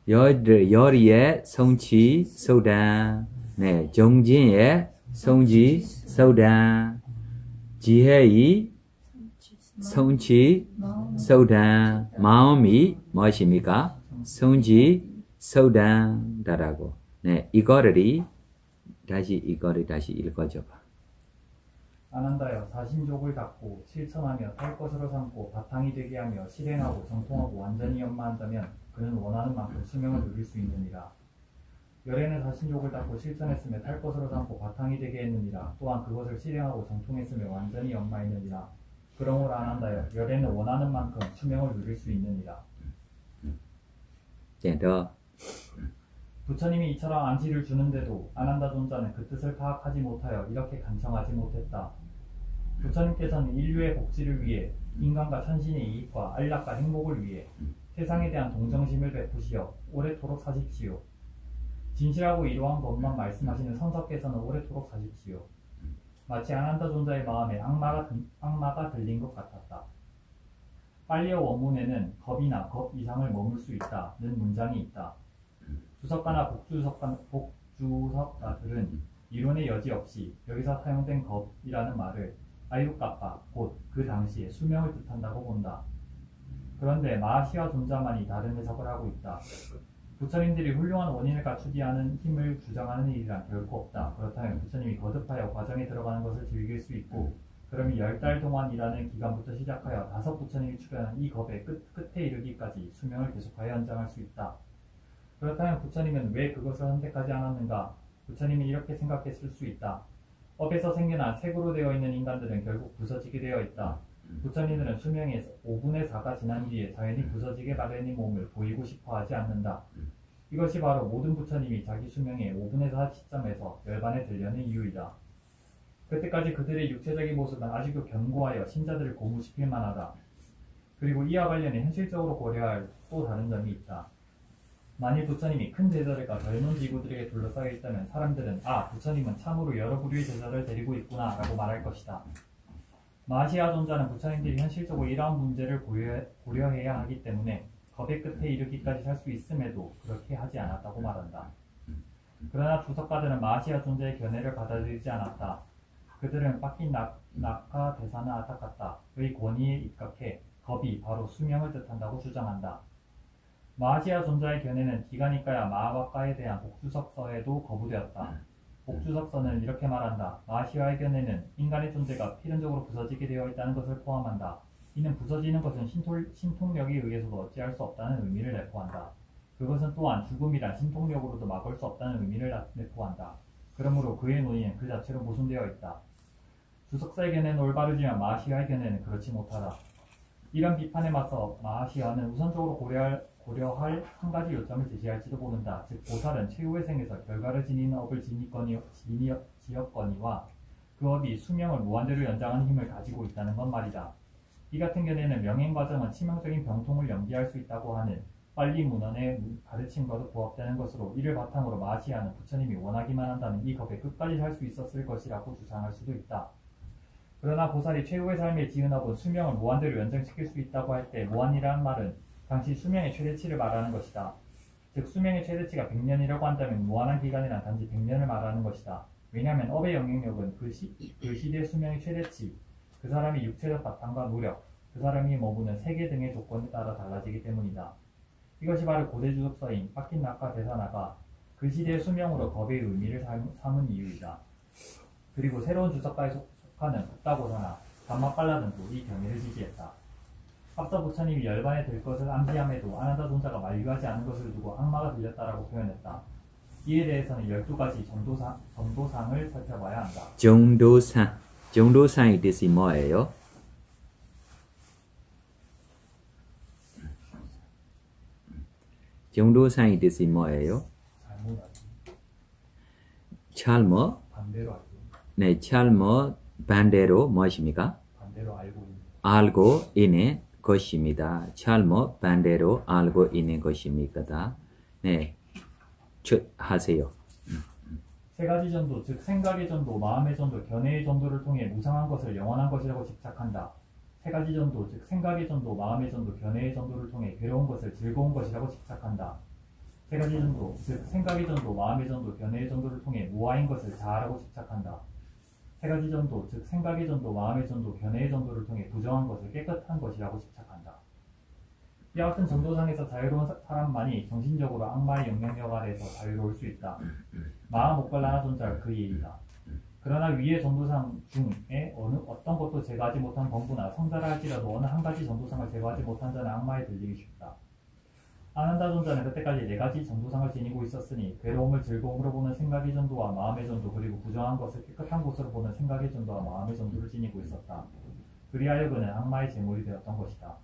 열이의 성취 소단, 네, 정진의 성지 소단, 지혜의 성취 소단, 마음이 무엇입니까? 성지 소단다라고. 네, 이거를 다시 읽어줘봐. 아난다여 사신족을 닦고 실천하며 탈 것으로 삼고 바탕이 되게 하며 실행하고 정통하고 완전히 연마한다면 그는 원하는 만큼 수명을 누릴 수 있느니라. 열애는 사신족을 닦고 실천했으며 탈 것으로 삼고 바탕이 되게 했느니라. 또한 그것을 실행하고 정통했으며 완전히 연마했느니라. 그러므로 아난다여 열애는 원하는 만큼 수명을 누릴 수 있느니라. 네, 더. 부처님이 이처럼 암시를 주는데도 아난다 존자는 그 뜻을 파악하지 못하여 이렇게 간청하지 못했다. 부처님께서는 인류의 복지를 위해 인간과 천신의 이익과 안락과 행복을 위해 세상에 대한 동정심을 베푸시어 오래도록 사십시오. 진실하고 이러한 것만 말씀하시는 선사께서는 오래도록 사십시오. 마치 아난다 존자의 마음에 악마가 들린 것 같았다. 빨리어 원문에는 겁이나 겁 이상을 머물 수 있다는 문장이 있다. 주석가나 복주석가들은 이론의 여지 없이 여기서 사용된 겁이라는 말을 아유까빠 곧 그 당시에 수명을 뜻한다고 본다. 그런데 마하시와 존자만이 다른 해석을 하고 있다. 부처님들이 훌륭한 원인을 갖추지 않은 힘을 주장하는 일이란 결코 없다. 그렇다면 부처님이 거듭하여 과정에 들어가는 것을 즐길 수 있고 그러면 10달 동안이라는 기간부터 시작하여 5 부처님이 출연한 이 겁의 끝에 이르기까지 수명을 계속하여 연장할 수 있다. 그렇다면 부처님은 왜 그것을 선택하지 않았는가? 부처님이 이렇게 생각했을 수 있다. 업에서 생겨난 색으로 되어 있는 인간들은 결국 부서지게 되어 있다. 부처님들은 수명의 5분의 4가 지난 뒤에 자연히 부서지게 마련인 몸을 보이고 싶어 하지 않는다. 이것이 바로 모든 부처님이 자기 수명의 5분의 4 시점에서 열반에 들려는 이유이다. 그때까지 그들의 육체적인 모습은 아직도 견고하여 신자들을 고무시킬 만하다. 그리고 이와 관련해 현실적으로 고려할 또 다른 점이 있다. 만일 부처님이 큰 제자들과 젊은 지구들에게 둘러싸여 있다면 사람들은 부처님은 참으로 여러 부류의 제자를 데리고 있구나 라고 말할 것이다. 마하시아 존자는 부처님들이 현실적으로 이러한 문제를 고려해야 하기 때문에 겁의 끝에 이르기까지 살 수 있음에도 그렇게 하지 않았다고 말한다. 그러나 주석가들은 마하시아 존자의 견해를 받아들이지 않았다. 그들은 빡긴 낙하 대사나 아타카타의 권위에 입각해 겁이 바로 수명을 뜻한다고 주장한다. 마하시아 존자의 견해는 기가니까야 마하바카에 대한 복주석서에도 거부되었다. 복주석서는 이렇게 말한다. 마하시아의 견해는 인간의 존재가 필연적으로 부서지게 되어 있다는 것을 포함한다. 이는 부서지는 것은 신통력에 의해서도 어찌할 수 없다는 의미를 내포한다. 그것은 또한 죽음이란 신통력으로도 막을 수 없다는 의미를 내포한다. 그러므로 그의 논의는 그 자체로 모순되어 있다. 주석사의 견해는 올바르지만 마하시아의 견해는 그렇지 못하다. 이런 비판에 맞서 마하시아는 우선적으로 고려할 한 가지 요점을 제시할지도 모른다. 즉 보살은 최후의 생에서 결과를 지니는 업을 지었거니와 그 업이 수명을 무한대로 연장하는 힘을 가지고 있다는 것 말이다. 이 같은 견해는 명행 과정은 치명적인 병통을 연기할 수 있다고 하는 빨리 문헌의 가르침과도 부합되는 것으로 이를 바탕으로 마하시아는 부처님이 원하기만 한다면 이 겁에 끝까지 살 수 있었을 것이라고 주장할 수도 있다. 그러나 보살이 최후의 삶에 지은 업은 수명을 무한대로 연장시킬 수 있다고 할 때 무한이라는 말은 당시 수명의 최대치를 말하는 것이다. 즉 수명의 최대치가 100년이라고 한다면 무한한 기간이란 단지 100년을 말하는 것이다. 왜냐하면 업의 영향력은 그 시대의 수명의 최대치, 그 사람의 육체적 바탕과 노력, 그 사람이 머무는 세계 등의 조건에 따라 달라지기 때문이다. 이것이 바로 고대 주석서인 파킨나카 대사나가 그 시대의 수명으로 겁의 의미를 삼은 이유이다. 그리고 새로운 주석가에 속하는 북다고사나 담마빨라든도 이 견해를 지지했다. 앞서 부처님이 열반에 들 것을 암시함에도 아난다 존자가 만류하지 않은 것을 두고 악마가 들렸다라고 표현했다. 이에 대해서는 12가지 정도상을 살펴봐야 한다. 정도상의 뜻이 뭐예요? 정도상의 뜻이 뭐예요? 잘못 알고 찰모? 반대로 알고 네, 찰모 반대로 무엇입니까? 반대로 알고 있는 알고 있는 것입니다. 찰모 반대로 알고 있는 것입니다. 네, 하세요. 세 가지 전도, 즉 생각의 전도, 마음의 전도, 견해의 전도를 통해 무상한 것을 영원한 것이라고 집착한다. 세 가지 전도, 즉 생각의 전도, 마음의 전도, 견해의 전도를 통해 괴로운 것을 즐거운 것이라고 집착한다. 세 가지 전도, 즉 생각의 전도, 마음의 전도, 견해의 전도를 통해 무아인 것을 자아라고 집착한다. 세 가지 전도, 즉 생각의 전도, 마음의 전도, 견해의 전도를 통해 부정한 것을 깨끗한 것이라고 집착한다. 이와 같은 전도상에서 자유로운 사람만이 정신적으로 악마의 영향력 아래에서 자유로울 수 있다. 마하 모갈라나 존자가 그 예이다. 그러나 위의 전도상 중에 어떤 것도 제거하지 못한 범부나 성자라 할지라도 어느 한 가지 전도상을 제거하지 못한 자는 악마에 들리기 쉽다. 아난다 존자는 그때까지 4가지 전도상을 지니고 있었으니 괴로움을 즐거움으로 보는 생각의 전도와 마음의 전도, 그리고 부정한 것을 깨끗한 곳으로 보는 생각의 전도와 마음의 전도를 지니고 있었다. 그리하여 그는 악마의 제물이 되었던 것이다.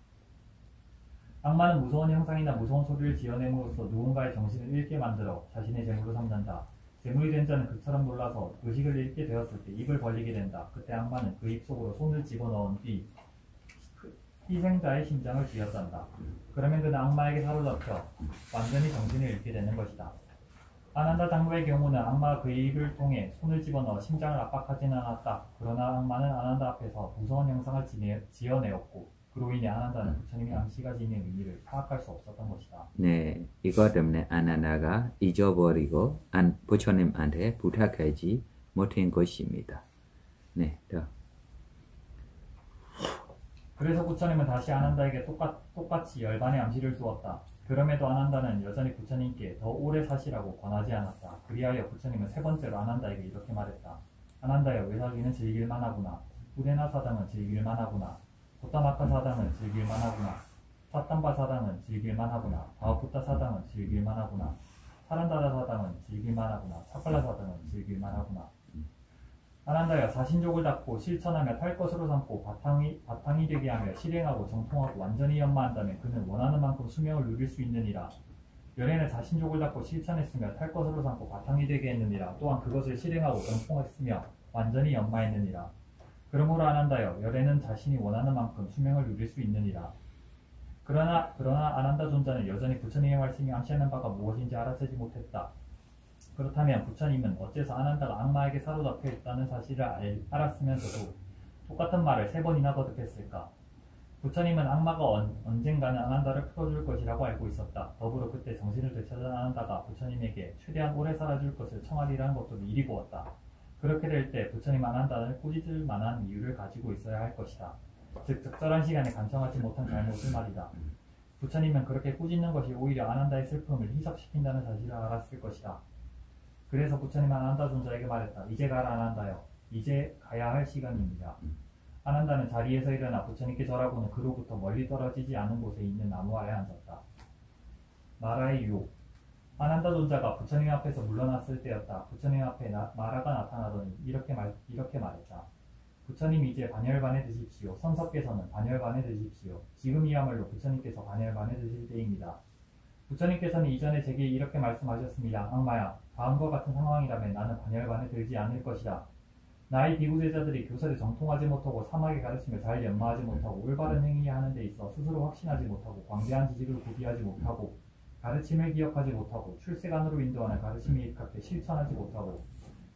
악마는 무서운 형상이나 무서운 소리를 지어냄으로써 누군가의 정신을 잃게 만들어 자신의 제물로 삼는다. 제물이 된 자는 그처럼 놀라서 의식을 잃게 되었을 때 입을 벌리게 된다. 그때 악마는 그 입 속으로 손을 집어넣은 뒤 희생자의 심장을 쥐었단다. 그러면 그는 악마에게 사로잡혀 완전히 정신을 잃게 되는 것이다. 아난다 장로의 경우는 악마가 그의 입을 통해 손을 집어넣어 심장을 압박하지는 않았다. 그러나 악마는 아난다 앞에서 무서운 형상을 지어내었고 그로 인해 아난다는 부처님이 암시가 지닌 의미를 파악할 수 없었던 것이다. 네, 이것 때문에 아난다가 잊어버리고 부처님한테 부탁하지 못한 것입니다. 네, 더. 그래서 부처님은 다시 아난다에게 똑같이 열반의 암시를 주었다. 그럼에도 아난다는 여전히 부처님께 더 오래 사시라고 권하지 않았다. 그리하여 부처님은 세 번째로 아난다에게 이렇게 말했다. 아난다여, 외사기는 즐길만 하구나. 우레나 사당은 즐길만 하구나. 고타마카 사당은 즐길만 하구나. 사탄바 사당은 즐길만 하구나. 바오푸타 사당은 즐길만 하구나. 사란다라 사당은 즐길만 하구나. 차팔라 사당은 즐길만 하구나. 아난다여, 사신족을 닦고 실천하며 탈 것으로 삼고 바탕이 되게 하며 실행하고 정통하고 완전히 연마한다면 그는 원하는 만큼 수명을 누릴 수 있느니라. 열애는 자신족을 닦고 실천했으며 탈 것으로 삼고 바탕이 되게 했느니라. 또한 그것을 실행하고 정통했으며 완전히 연마했느니라. 그러므로 아난다여, 열애는 자신이 원하는 만큼 수명을 누릴 수 있느니라. 그러나 아난다 존자는 여전히 부처님의 말씀이 암시하는 바가 무엇인지 알아채지 못했다. 그렇다면 부처님은 어째서 아난다가 악마에게 사로잡혀 있다는 사실을 알았으면서도 똑같은 말을 세 번이나 거듭했을까? 부처님은 악마가 언젠가는 아난다를 풀어줄 것이라고 알고 있었다. 더불어 그때 정신을 되찾은 아난다가 부처님에게 최대한 오래 살아줄 것을 청하리라는 것도 미리 보았다. 그렇게 될 때 부처님 아난다를 꾸짖을 만한 이유를 가지고 있어야 할 것이다. 즉 적절한 시간에 간청하지 못한 잘못을 말이다. 부처님은 그렇게 꾸짖는 것이 오히려 아난다의 슬픔을 희석시킨다는 사실을 알았을 것이다. 그래서 부처님은 아난다 존자에게 말했다. 이제 가라 아난다여. 이제 가야 할 시간입니다. 아난다는 자리에서 일어나 부처님께 절하고는 그로부터 멀리 떨어지지 않은 곳에 있는 나무 아래 앉았다. 마라의 유혹. 아난다 존자가 부처님 앞에서 물러났을 때였다. 부처님 앞에 마라가 나타나더니 이렇게 말했다. 부처님 이제 반열반에 드십시오. 선석께서는 반열반에 드십시오. 지금이야말로 부처님께서 반열반에 드실 때입니다. 부처님께서는 이전에 제게 이렇게 말씀하셨습니다. 악마야, 다음과 같은 상황이라면 나는 반열반에 들지 않을 것이다. 나의 비구제자들이 교설에 정통하지 못하고 사막에 가르치며 잘 연마하지 못하고 올바른 행위하는 데 있어 스스로 확신하지 못하고 광대한 지식을 구비하지 못하고 가르침을 기억하지 못하고 출세간으로 인도하는 가르침에 입각해 실천하지 못하고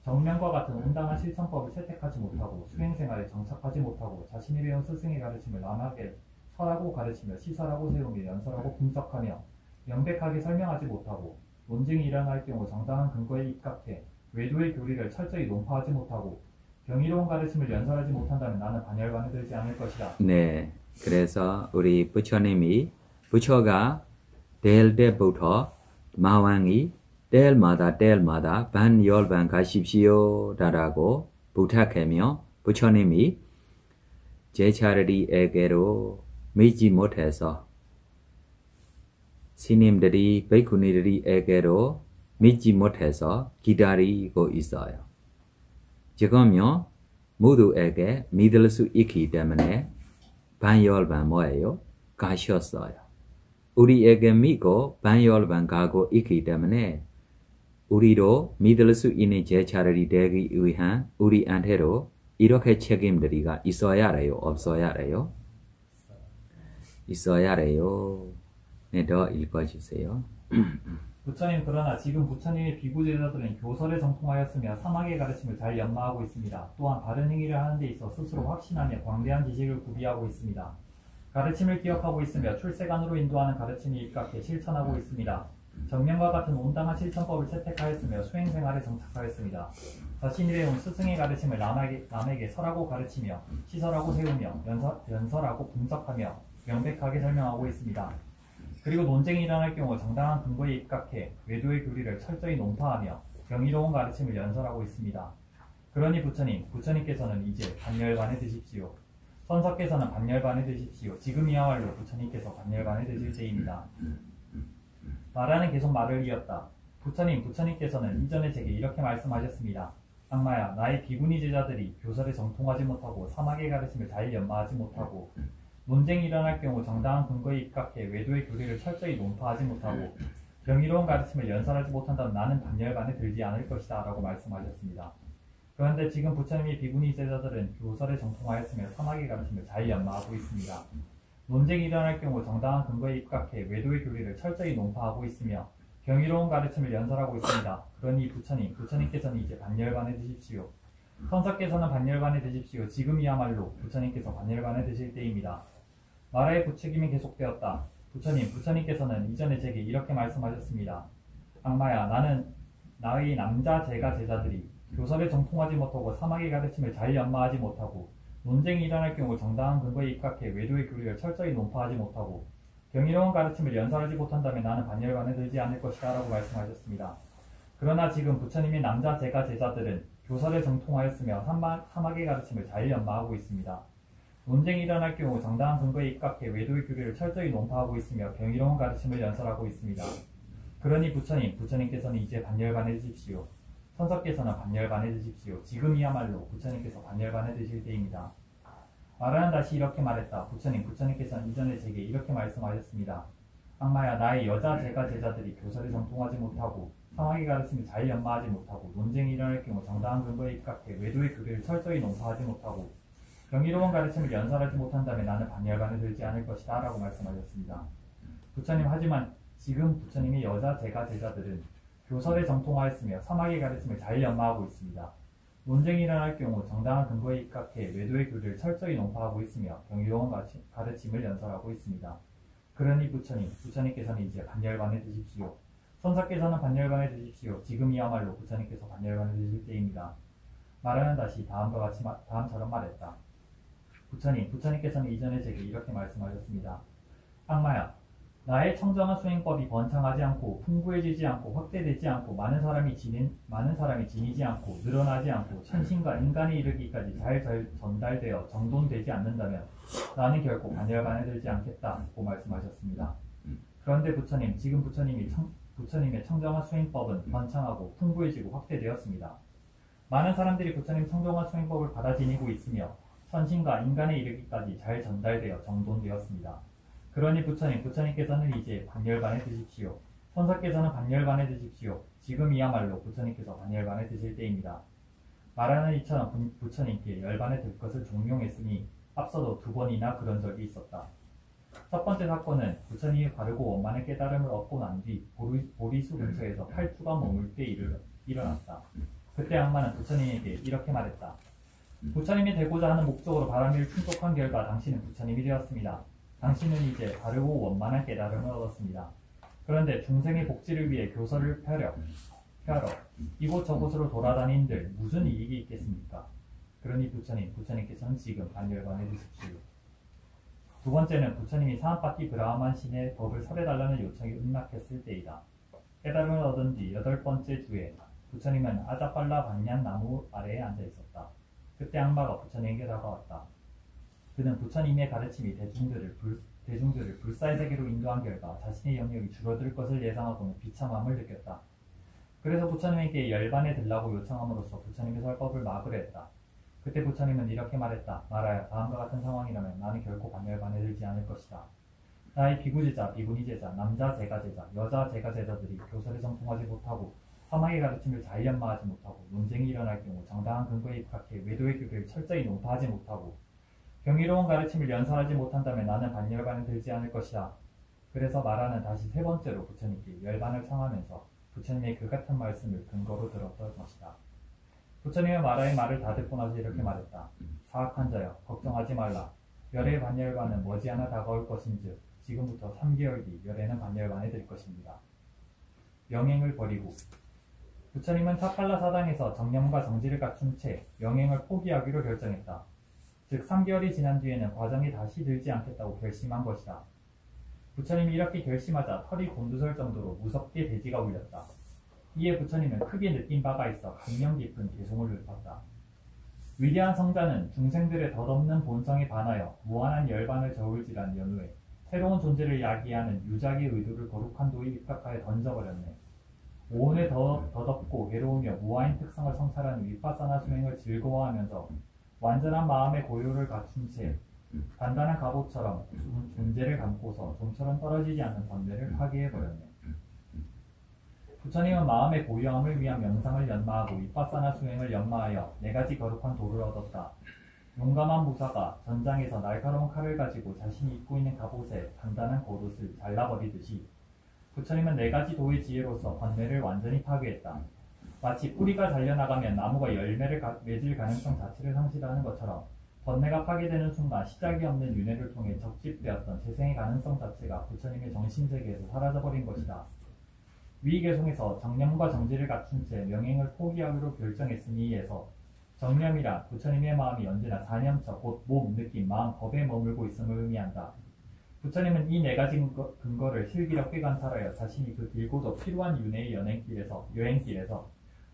정명과 같은 온당한 실천법을 채택하지 못하고 수행생활에 정착하지 못하고 자신이 배운 스승의 가르침을 남에게 설하고 가르치며 시설하고 세우며 연설하고 분석하며 명백하게 설명하지 못하고 논쟁이 일어날 경우 정당한 근거에 입각해 외도의 교리를 철저히 논파하지 못하고 경이로운 가르침을 연설하지 못한다면 나는 반열반에 들지 않을 것이다. 네, 그래서 우리 부처가 될 때부터 마왕이 때마다 반열반 가십시오라고 부탁하며 부처님이 제자들에게로 믿지 못해서 스님들이 베이쿠니들에게로 믿지 못해서 기다리고 있어요. 지금요 모두에게 믿을 수 있기 때문에 반열반 뭐예요? 가셨어요. 우리에게 믿고 반열반 가고 있기 때문에 우리도 믿을 수 있는 제자들이 되기 위한 우리한테도 이렇게 책임들이가 있어야 해요? 없어야 해요? 있어야 해요. 네, 더 읽어주세요. 부처님, 그러나 지금 부처님의 비구제자들은 교설에 정통하였으며 사막의 가르침을 잘 연마하고 있습니다. 또한 바른 행위를 하는 데 있어 스스로 확신하며 광대한 지식을 구비하고 있습니다. 가르침을 기억하고 있으며 출세간으로 인도하는 가르침에 입각해 실천하고 있습니다. 정명과 같은 온당한 실천법을 채택하였으며 수행생활에 정착하였습니다. 자신이 배운 스승의 가르침을 남에게 설하고 가르치며 시설하고 세우며 연설하고 분석하며 명백하게 설명하고 있습니다. 그리고 논쟁이 일어날 경우 정당한 근거에 입각해 외도의 교리를 철저히 논파하며 경이로운 가르침을 연설하고 있습니다. 그러니 부처님께서는 이제 반열반에 드십시오. 선석께서는 반열반에 드십시오. 지금이야말로 부처님께서 반열반에 드실 때입니다. 마라는 계속 말을 이었다. 부처님께서는 이전에 제게 이렇게 말씀하셨습니다. 악마야, 나의 비구니 제자들이 교설에 정통하지 못하고 사막의 가르침을 잘 연마하지 못하고 논쟁이 일어날 경우 정당한 근거에 입각해 외도의 교리를 철저히 논파하지 못하고 경이로운 가르침을 연설하지 못한다면 나는 반열반에 들지 않을 것이다 라고 말씀하셨습니다. 그런데 지금 부처님의 비구니 제자들은 교설에 정통하였으며 사막의 가르침을 잘 연마하고 있습니다. 논쟁이 일어날 경우 정당한 근거에 입각해 외도의 교리를 철저히 논파하고 있으며 경이로운 가르침을 연설하고 있습니다. 그러니 부처님께서는 이제 반열반에 드십시오. 선사께서는 반열반에 드십시오. 지금이야말로 부처님께서 반열반에 드실 때입니다. 마라의 부추김이 계속되었다. 부처님께서는 이전에 제게 이렇게 말씀하셨습니다. 악마야, 나의 남자 제가 제자들이 교설에 정통하지 못하고 사마귀 가르침을 잘 연마하지 못하고 논쟁이 일어날 경우 정당한 근거에 입각해 외도의 교리를 철저히 논파하지 못하고 경이로운 가르침을 연설하지 못한다면 나는 반열반에 들지 않을 것이다 라고 말씀하셨습니다. 그러나 지금 부처님의 남자 제가 제자들은 교설에 정통하였으며 사마귀 가르침을 잘 연마하고 있습니다. 논쟁이 일어날 경우 정당한 근거에 입각해 외도의 교리를 철저히 논파하고 있으며 경이로운 가르침을 연설하고 있습니다. 그러니 부처님께서는 이제 반열반에 드십시오. 선사께서는 반열반에 드십시오. 지금이야말로 부처님께서 반열반에 드실 때입니다. 마라는 다시 이렇게 말했다. 부처님께서는 이전에 제게 이렇게 말씀하셨습니다. 악마야, 나의 여자 제가 제자들이 교설에 정통하지 못하고 사마귀 가르침을 잘 연마하지 못하고 논쟁이 일어날 경우 정당한 근거에 입각해 외도의 교리를 철저히 논파하지 못하고 경이로운 가르침을 연설하지 못한다면 나는 반열반에 들지 않을 것이다 라고 말씀하셨습니다. 하지만 지금 부처님의 여자 제가 제자들은 교설에 정통하였으며 사마귀 가르침을 잘 연마하고 있습니다. 논쟁이 일어날 경우 정당한 근거에 입각해 외도의 교리를 철저히 논파하고 있으며 경이로운 가르침을 연설하고 있습니다. 그러니 부처님께서는 이제 반열반에 드십시오. 선사께서는 반열반에 드십시오. 지금이야말로 부처님께서 반열반에 드실 때입니다. 마라는 다시 다음처럼 말했다. 부처님께서는 이전에 제게 이렇게 말씀하셨습니다. 악마야, 나의 청정한 수행법이 번창하지 않고 풍부해지지 않고 확대되지 않고 많은 사람이 지니지 않고 늘어나지 않고 천신과 인간에 이르기까지 잘 전달되어 정돈되지 않는다면 나는 결코 반열반에 들지 않겠다고 말씀하셨습니다. 그런데 지금 부처님의 청정한 수행법은 번창하고 풍부해지고 확대되었습니다. 많은 사람들이 부처님 청정한 수행법을 받아 지니고 있으며 천신과 인간에 이르기까지 잘 전달되어 정돈되었습니다. 그러니 부처님께서는 이제 반열반에 드십시오. 선사께서는 반열반에 드십시오. 지금이야말로 부처님께서 반열반에 드실 때입니다. 마라는 이처럼 부처님께 열반에 들 것을 종용했으니 앞서도 2번이나 그런 적이 있었다. 첫 번째 사건은 부처님이 바르고 원만의 깨달음을 얻고 난 뒤 보리수 근처에서 8주가 머물 때 일어났다. 그때 악마는 부처님에게 이렇게 말했다. 부처님이 되고자 하는 목적으로 바람을 충족한 결과 당신은 부처님이 되었습니다. 당신은 이제 바르고 원만한 깨달음을 얻었습니다. 그런데 중생의 복지를 위해 교설을 펴러 이곳저곳으로 돌아다닌들 무슨 이익이 있겠습니까? 그러니 부처님께서는 지금 반열반에 드십시오. 두 번째는 부처님이 사한파티 브라하만 신의 법을 설해달라는 요청이 응낙했을 때이다. 깨달음을 얻은 뒤 8번째 주에 부처님은 아자팔라 반얀 나무 아래에 앉아 있었다. 그때 악마가 부처님에게 다가왔다. 그는 부처님의 가르침이 대중들을 불사의 세계로 인도한 결과 자신의 영역이 줄어들 것을 예상하고는 비참함을 느꼈다. 그래서 부처님에게 열반에 들라고 요청함으로써 부처님의 설법을 막으려 했다. 그때 부처님은 이렇게 말했다. 마라야, 다음과 같은 상황이라면 나는 결코 반열반에 들지 않을 것이다. 나의 비구제자, 비구니제자, 남자 제가제자, 여자 제가제자들이 교설에 정통하지 못하고 사마귀 가르침을 잘 연마하지 못하고 논쟁이 일어날 경우 정당한 근거에 입각해 외도의 교리를 철저히 논파하지 못하고 경이로운 가르침을 연설하지 못한다면 나는 반열반에 들지 않을 것이다. 그래서 마라는 다시 3번째로 부처님께 열반을 청하면서 부처님의 그 같은 말씀을 근거로 들었던 것이다. 부처님은 마라의 말을 다 듣고 나서 이렇게 말했다. 사악한 자여, 걱정하지 말라. 열의 반열반은 머지않아 다가올 것인즉 지금부터 3개월 뒤 열에는 반열반에 들 것입니다. 영행을 버리고 부처님은 차팔라 사당에서 정념과 정지를 갖춘 채 영행을 포기하기로 결정했다. 즉 3개월이 지난 뒤에는 과정에 다시 들지 않겠다고 결심한 것이다. 부처님이 이렇게 결심하자 털이 곤두설 정도로 무섭게 대지가 울렸다. 이에 부처님은 크게 느낀 바가 있어 감명 깊은 개송을 읊었다. 위대한 성자는 중생들의 덧없는 본성에 반하여 무한한 열반을 저울질한 연후에 새로운 존재를 야기하는 유작의 의도를 거룩한 도에 입각하여 던져버렸네. 오온에 덧없고 괴로우며 무아인 특성을 성찰하는 위파사나 수행을 즐거워하면서 완전한 마음의 고요를 갖춘 채 단단한 갑옷처럼 존재를 감고서 좀처럼 떨어지지 않는 번뇌를 파괴해버렸네. 부처님은 마음의 고요함을 위한 명상을 연마하고 위파사나 수행을 연마하여 4가지 거룩한 도를 얻었다. 용감한 무사가 전장에서 날카로운 칼을 가지고 자신이 입고 있는 갑옷에 단단한 겉옷을 잘라버리듯이 부처님은 4가지 도의 지혜로서 번뇌를 완전히 파괴했다. 마치 뿌리가 잘려나가면 나무가 열매를 맺을 가능성 자체를 상실하는 것처럼 번뇌가 파괴되는 순간 시작이 없는 윤회를 통해 적집되었던 재생의 가능성 자체가 부처님의 정신세계에서 사라져버린 것이다. 위계송에서 정념과 정지를 갖춘 채 명행을 포기하기로 결정했으니에서 정념이란 부처님의 마음이 언제나 사념처 곧 몸, 느낌, 마음, 법에 머물고 있음을 의미한다. 부처님은 이 4가지 근거를 슬기롭게 관찰하여 자신이 그 길고도 필요한 윤회의 여행길에서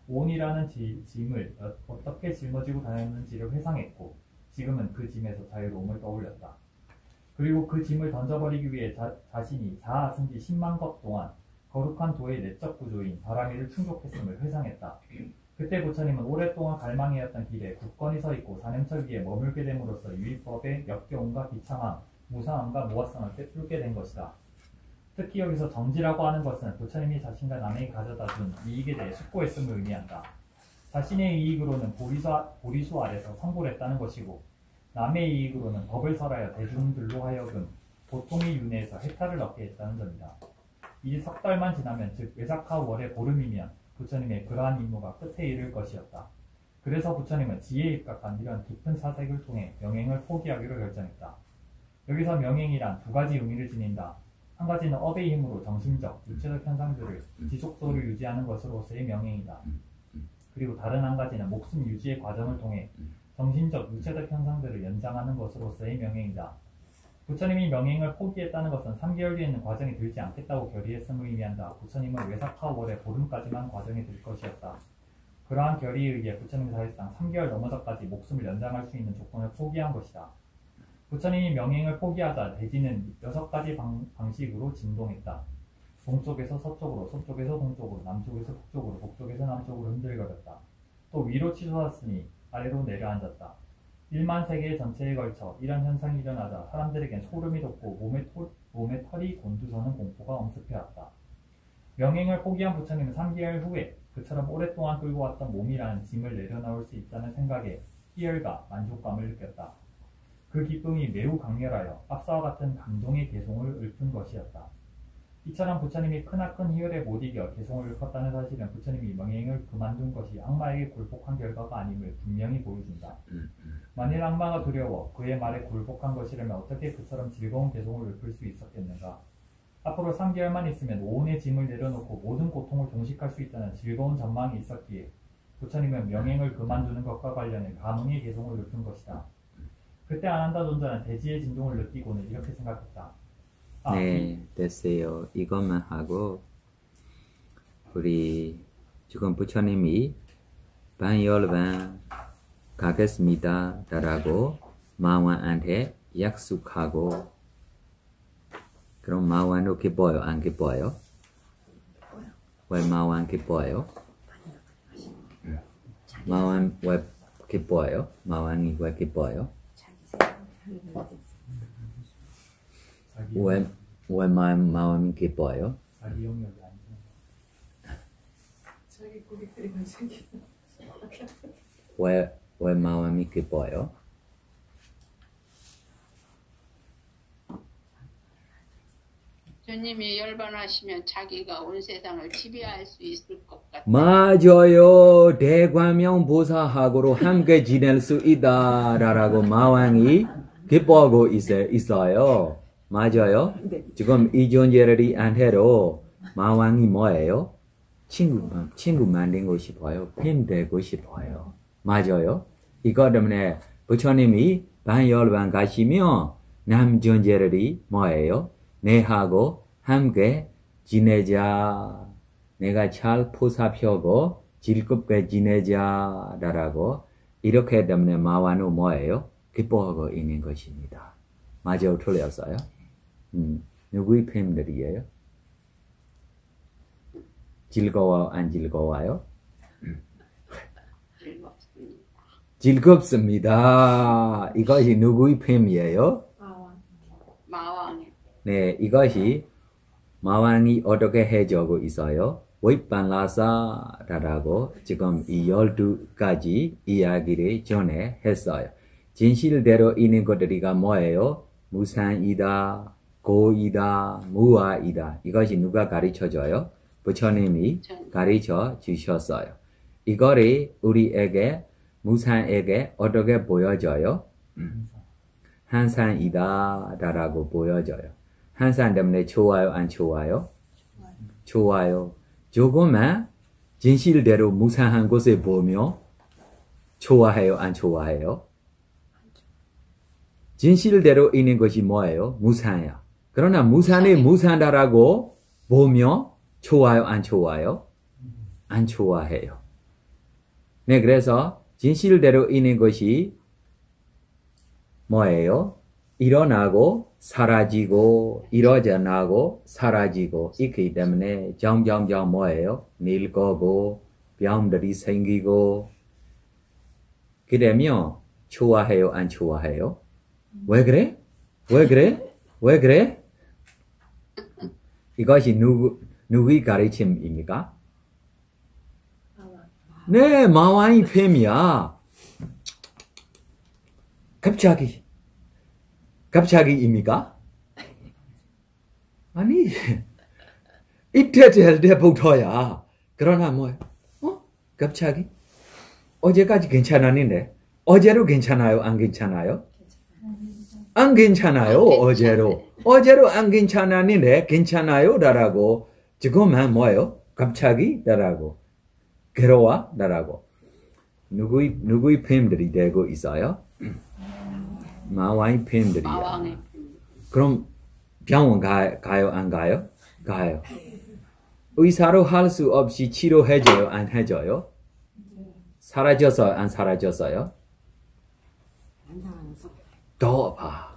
오온이라는 짐을 어떻게 짊어지고 다녔는지를 회상했고 지금은 그 짐에서 자유로움을 떠올렸다. 그리고 그 짐을 던져버리기 위해 자신이 자아 승지 10만 것 동안 거룩한 도의 내적 구조인 바라미를 충족했음을 회상했다. 그때 부처님은 오랫동안 갈망해왔던 길에 굳건히 서 있고 사념처 위에 머물게 됨으로써 유의법의 역겨움과 비참함, 무상함과 무화성을 꿰뚫게 된 것이다. 특히 여기서 정지라고 하는 것은 부처님이 자신과 남에게 가져다 준 이익에 대해 숙고했음을 의미한다. 자신의 이익으로는 보리수 아래서 성불했다는 것이고 남의 이익으로는 법을 설하여 대중들로 하여금 보통의 윤회에서 해탈을 얻게 했다는 점이다. 이제 석 달만 지나면 즉 외사카 월의 보름이면 부처님의 그러한 임무가 끝에 이를 것이었다. 그래서 부처님은 지혜에 입각한 이런 깊은 사색을 통해 명행을 포기하기로 결정했다. 여기서 명행이란 2가지 의미를 지닌다. 한 가지는 업의 힘으로 정신적, 육체적 현상들을 지속도를 유지하는 것으로서의 명행이다. 그리고 다른 한 가지는 목숨 유지의 과정을 통해 정신적, 육체적 현상들을 연장하는 것으로서의 명행이다. 부처님이 명행을 포기했다는 것은 3개월 뒤에는 과정이 들지 않겠다고 결의했음을 의미한다. 부처님은 외사카 월의 보름까지만 과정이 들 것이었다. 그러한 결의에 의해 부처님은 사실상 3개월 넘어서까지 목숨을 연장할 수 있는 조건을 포기한 것이다. 부처님이 명행을 포기하자 대지는 6가지 방식으로 진동했다. 동쪽에서 서쪽으로, 서쪽에서 동쪽으로, 남쪽에서 북쪽으로, 북쪽에서 남쪽으로 흔들거렸다. 또 위로 치솟았으니 아래로 내려앉았다. 1만 세계 전체에 걸쳐 이런 현상이 일어나자 사람들에겐 소름이 돋고 몸에 털이 곤두서는 공포가 엄습해왔다. 명행을 포기한 부처님은 3개월 후에 그처럼 오랫동안 끌고 왔던 몸이라는 짐을 내려놓을 수 있다는 생각에 희열과 만족감을 느꼈다. 그 기쁨이 매우 강렬하여 앞서와 같은 감동의 개송을 읊은 것이었다. 이처럼 부처님이 크나큰 희열에 못 이겨 개송을 읊었다는 사실은 부처님이 명행을 그만둔 것이 악마에게 굴복한 결과가 아님을 분명히 보여준다. 만일 악마가 두려워 그의 말에 굴복한 것이라면 어떻게 그처럼 즐거운 개송을 읊을 수 있었겠는가? 앞으로 3개월만 있으면 오온의 짐을 내려놓고 모든 고통을 종식할 수 있다는 즐거운 전망이 있었기에 부처님은 명행을 그만두는 것과 관련해 감흥의 개송을 읊은 것이다. 그때 아난다 존자는 대지의 진동을 느끼고는 이렇게 생각했다. 네, 됐어요. 이것만 하고 우리 지금 부처님이 반열반 가겠습니다 라고 마왕한테 약속하고 그럼 마왕도 기뻐요? 안 기뻐요? 왜 마왕 기뻐요? 마왕 왜 기뻐요? 마왕이 왜 기뻐요? 왜 마음이 기뻐요? 자기 영역이 아니죠. 자기 고객들이 관심이 왜 마음이 기뻐요? 주님이 열반하시면 자기가 온 세상을 지배할 수 있을 것 같아요. 맞아요. 대관명 보사하고로 함께 지낼 수 있다라고 마왕이 기뻐하고 있어요. 맞아요. 네. 지금 이 존재들이 한테로 마왕이 뭐예요? 친구 만들고 싶어요. 팬 되고 싶어요. 맞아요. 이것 때문에 부처님이 반열반 가시면 남 존재들이 뭐예요? 내하고 함께 지내자. 내가 잘 포사펴고 즐겁게 지내자라고 이렇게 때문에 마왕은 뭐예요? 기뻐하고 있는 것입니다. 맞아요? 틀렸어요? 누구의 팬들이에요? 즐거워 안 즐거워요? 즐겁습니다. 이것이 누구의 팬이에요? 마왕이. 네, 이것이 마왕이 어떻게 해주고 있어요? 윗반라사라고 지금 이 12가지 이야기를 전에 했어요. 진실대로 있는 것들이가 뭐예요? 무산이다, 고이다, 무아이다. 이것이 누가 가르쳐줘요? 부처님이 가르쳐 주셨어요. 이거를 우리에게 무산에게 어떻게 보여줘요? 한산이다 라고 보여줘요. 한산 때문에 좋아요, 안 좋아요? 좋아요. 조금만 진실대로 무산한 곳을 보며 좋아해요, 안 좋아해요? 진실대로 있는 것이 뭐예요? 무산이야. 그러나 무산이 무산다라고 보며 좋아요, 안 좋아요? 안 좋아해요. 네, 그래서 진실대로 있는 것이 뭐예요? 일어나고 사라지고 일어나고 사라지고 있기 때문에 점점점 뭐예요? 늙고 병들이 생기고 그러면 좋아해요, 안 좋아해요? 왜 그래? 왜 그래? 왜 그래? 이것이 누구의 가르침입니까? 네, 마왕의 팸이야. 갑자기입니까? 아니, 이때 될 때부터야. 그러나 뭐예요? 갑자기? 어제까지 괜찮았는데 어제로 괜찮아요? 안 괜찮아요? 안 괜찮아요. 어제로 안 괜찮았는데 괜찮아요? 라고 지금은 뭐예요? 갑자기? 라고 괴로워? 라고 누구의 팸들이 되고 있어요? 마왕의 팸들이야. 그럼 병원 가요? 안 가요? 가요. 의사로 할 수 없이 치료해줘요? 안 해줘요? 사라졌어요? 안 사라졌어요? 더 봐.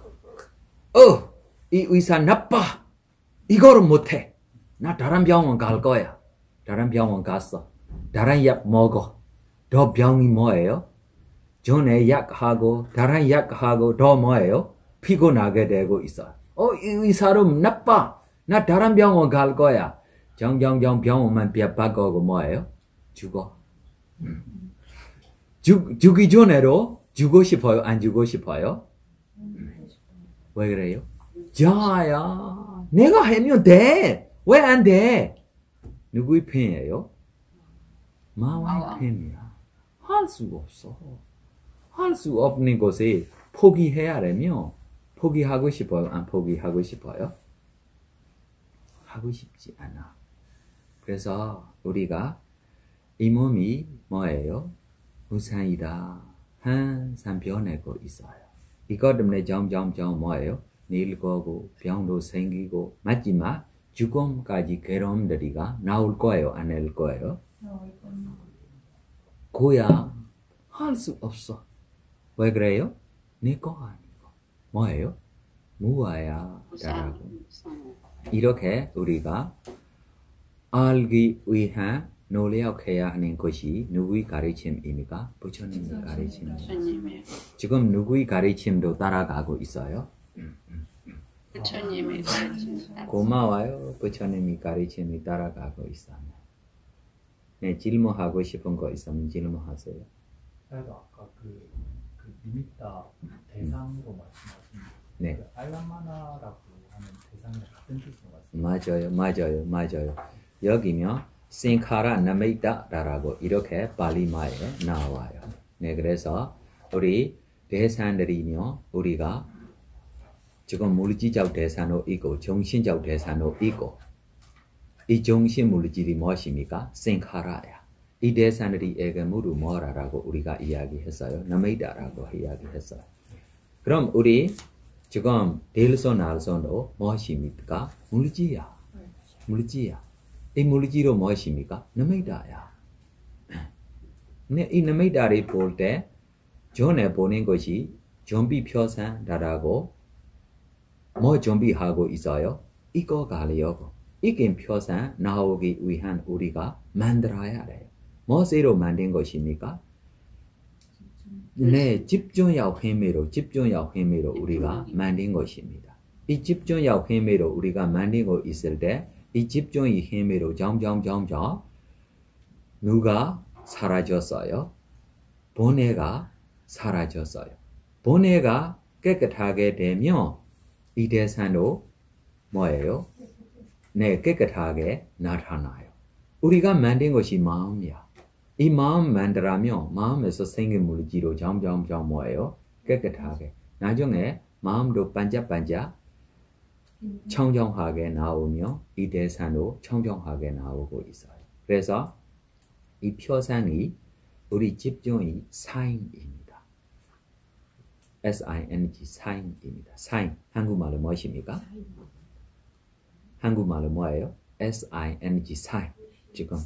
이 의사 나빠. 이거를 못해. 나 다른 병원 갈 거야. 다른 병원 갔어. 다른 약 먹어. 더 병이 뭐예요? 전에 약하고 다른 약하고 더 뭐예요? 피곤하게 되고 있어. 이 의사로 나빠. 나 다른 병원 갈 거야. 정정정 병원만 바꾸고 뭐예요? 죽어. 죽기 전에도 주고 싶어요? 안 주고 싶어요? 왜 그래요? 자야, 내가 하면 돼. 왜 안 돼? 누구의 팬이에요? 마왕의 팬이야. 할 수 없어. 할 수 없는 것에 포기해야 되면 포기하고 싶어요? 안 포기하고 싶어요? 하고 싶지 않아. 그래서 우리가 이 몸이 뭐예요? 무산이다. 항상 변하고 있어요. 이것 때문에 점점점 뭐예요? 늙고 병도 생기고 마지막 죽음까지 괴로움들이가 나올 거예요? 안 나올 거예요? 고야 할 수 없어. 왜 그래요? 내 거 아니고 뭐예요? 무아야 라고 이렇게 우리가 알기 위한 노력해야 하는 것이 누구의 가르침입니까? 부처님의 가르침입니다. 지금 누구의 가르침도 따라가고 있어요? 부처님의 가르침. 고마워요. 부처님의 가르침이 따라가고 있어요. 네, 질문하고 싶은 거 있으면 질문하세요. 그래도 아까 그 니미타 대상으로 말씀하신 네. 그 알라마나라고 하는 대상이랑 같은 뜻인 것 같습니다. 맞아요. 여기면 생카라 나미다라고 이렇게 발리마에 나와요. 네, 그래서 우리 대산들이며 우리가 지금 물질적 대산도 있고 정신적 대산도 있고 이 정신 물질이 무엇입니까? 생카라야. 이 대산들이에게 모두 뭐라고 우리가 이야기했어요? 나미다라고 이야기했어요. 그럼 우리 지금 델손 알손도 무엇입니까? 물질이야. 이 물질은 무엇입니까? 나미다야. 이 나미다를 볼 때 전에 보는 것이 좀비 표산다라고 뭐 준비하고 있어요? 이거 가려고. 이긴 표산 나오기 위한 우리가 만들어야 돼요. 무엇으로 만든 것입니까? 네, 집중력 힘으로 우리가 만든 것입니다. 이 집중력 힘으로 우리가 만들고 있을 때 이 집중의 힘으로 점점 누가 사라졌어요? 번뇌가 사라졌어요. 본해가 깨끗하게 되면 이 대상도 뭐예요? 네, 깨끗하게 나타나요. 우리가 만든 것이 마음이야. 이 마음 만들면 마음에서 생긴 물질로 점점점 뭐예요? 깨끗하게. 나중에 마음도 반짝반짝 청정하게 나오며 이 대상도 청정하게 나오고 있어요. 그래서 이 표상이 우리 집중이 사인입니다. S-I-N-G 사인입니다. 사인 한국말로 무엇입니까? 한국말로 뭐예요? S-I-N-G 사인 지금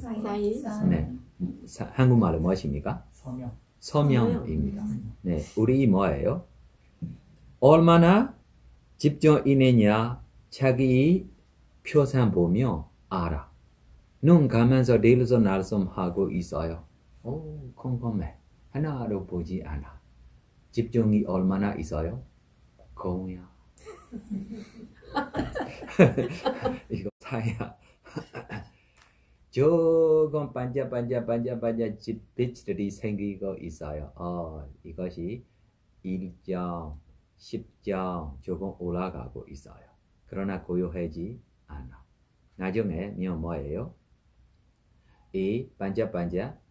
네 한국말로 무엇입니까? 서명. 서명입니다. 네 우리 뭐예요? 얼마나 집중이느냐 자기 표상 보며 알아. 눈 감면서 내일서 날섬 하고 있어요. 오 컴컴해. 하나도 보지 않아. 집중이 얼마나 있어요? 공야. 이거 사야. 조금 반짝반짝 빛들이 생기고 있어요. 이것이 1점, 10점 조금 올라가고 있어요. 그러나 고요하지 않아. 나중에 뭐예요? 이 반짝반짝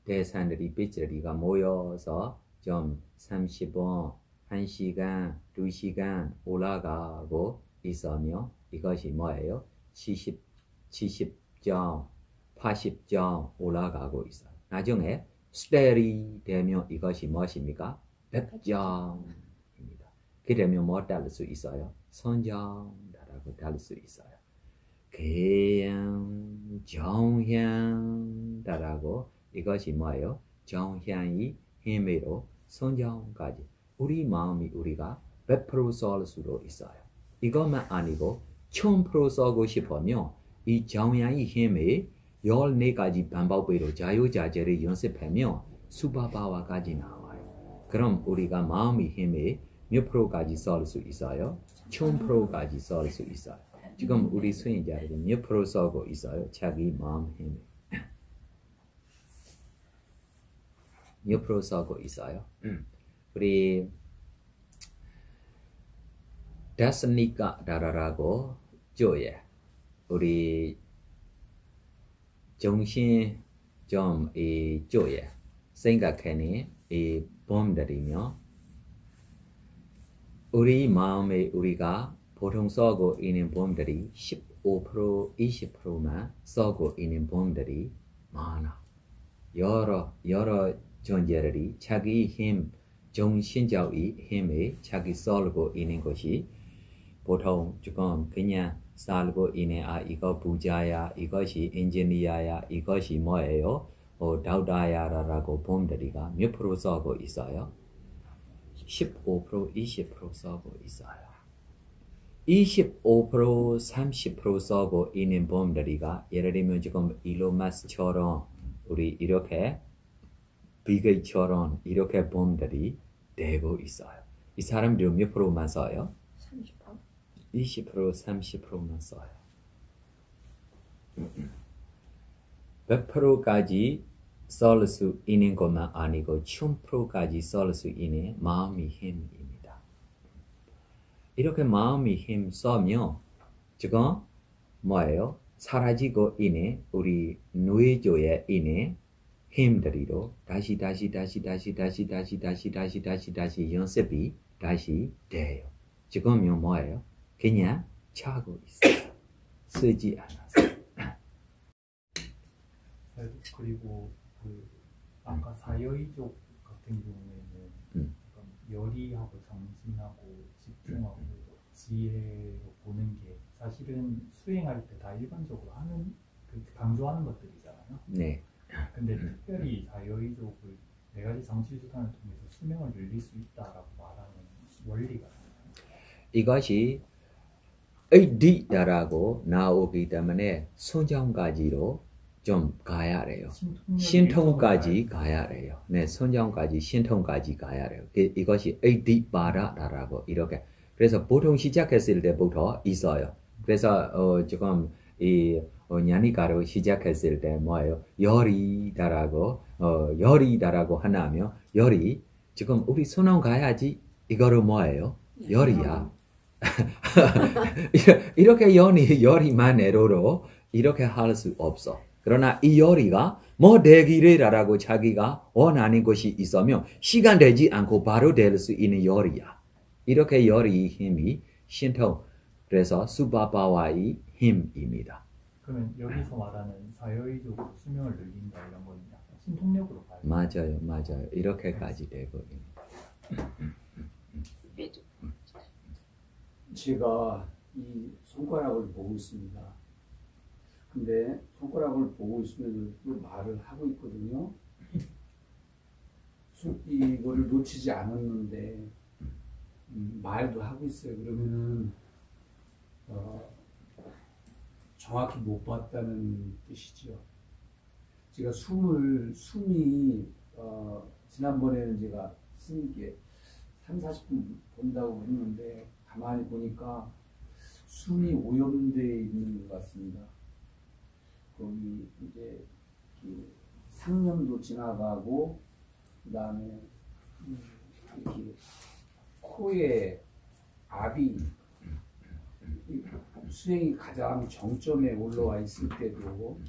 대상들이 빛들이가 모여서 좀 30분, 1시간, 2시간 올라가고 있으며 이것이 뭐예요? 70점, 80점 올라가고 있어요. 나중에 스테리 되면 이것이 무엇입니까? 100점입니다. 그러면 뭐 따를 수 있어요? 선정이라고 따를 수 있어요. 개양, 정향이라고 이것이 뭐예요? 정향이 힘으로 선정까지 우리 마음이 우리가 100% 쏠 수도 있어요. 이것만 아니고 1000% 쏘고 싶으면 이 정향의 힘에 14가지 방법으로 자유자재를 연습하면 수바바와까지 나와요. 그럼 우리가 마음의 힘에 몇 프로까지 쏠 수 있어요? 1000%까지 쏠 수 있어요. 지금 우리 수행자들은 몇 프로 쏘고 있어요? 자기 마음 힘에. 몇 프로 쏘고 있어요? 우리 다스니까 다라라고 조예. 우리 정신 좀 이 조예. 생각하니 이 범들이며 우리 마음에 우리가 보통 쏘고 있는 범들이 15%, 20%만 쏘고 있는 범들이 많아. 여러 존재들이 자기 힘, 정신적인 힘에 자기 쏠고 있는 것이 보통 조금 그냥 살고 있는 이거 부자야, 이것이 엔지니어야, 이것이 뭐예요? 다우다야라고 범들이가 몇 프로 쏘고 있어요? 15%, 20% 쏘고 있어요. 25%, 30% 쏘고 있는 범들이가 예를 들면 지금 일론 머스크처럼 우리 이렇게 비게이처럼 이렇게 범들이 되고 있어요. 이 사람들 몇 프로만 써요? 30%? 20%, 30%만 써요. 100%까지 쏠 수 있는 것만 아니고 1000%까지 쏠 수 있는 마음의 힘입니다. 이렇게 마음의 힘 쏘면 지금 뭐예요? 사라지고 있는 우리 뇌조에 있는 힘들이로 다시 연습이 다시 돼요. 지금은 뭐예요? 그냥 차고 있어요. 쓰지 않아서. 그리고 아까 사여의족 같은 경우에는 열의하고 정신하고 집중하고 지혜로 보는 게 사실은 수행할 때 다 일반적으로 하는 강조하는 것들이잖아요. 네. 근데 특별히 사여의족을 4가지 장치수단을 통해서 수명을 늘릴 수 있다라고 말하는 원리가 이것이 AD라고 나오기 때문에 선정까지로 좀 가야 해요. 신통까지 가야 해요. 네, 선정까지 신통까지 가야 해요. 이것이 AD바라라고 이렇게. 그래서 보통 시작했을 때부터 있어요. 그래서 지금 이 냐니가로 시작했을 때 뭐예요? 열이다라고 열이다라고 하나며 열이 지금 우리 수능 가야지. 이거를 뭐예요? 열이야. 이렇게 열이만 내로로 이렇게 할 수 없어. 그러나 이 열이가 뭐 되기라고 자기가 원하는 것이 있으면 시간 되지 않고 바로 될 수 있는 열이야. 이렇게 열이 힘이 신통, 그래서 슈퍼파워의 힘입니다. 그러면 여기서 말하는 자율적으로 수명을 늘린다 이런 거는 약간 신통력으로 봐요. 맞아요. 이렇게까지 되거든요. 제가 이 손가락을 보고 있습니다. 근데 손가락을 보고 있으면서 또 말을 하고 있거든요. 이거를 놓치지 않았는데 말도 하고 있어요. 그러면은 정확히 못 봤다는 뜻이죠. 제가 숨이 지난번에는 제가 스님께 30-40분 본다고 했는데 가만히 보니까 숨이 오염되어 있는 것 같습니다. 거기 이제 상념도 지나가고 그 다음에 이렇게 코에 압이 수행이 가장 정점에 올라와 있을 때도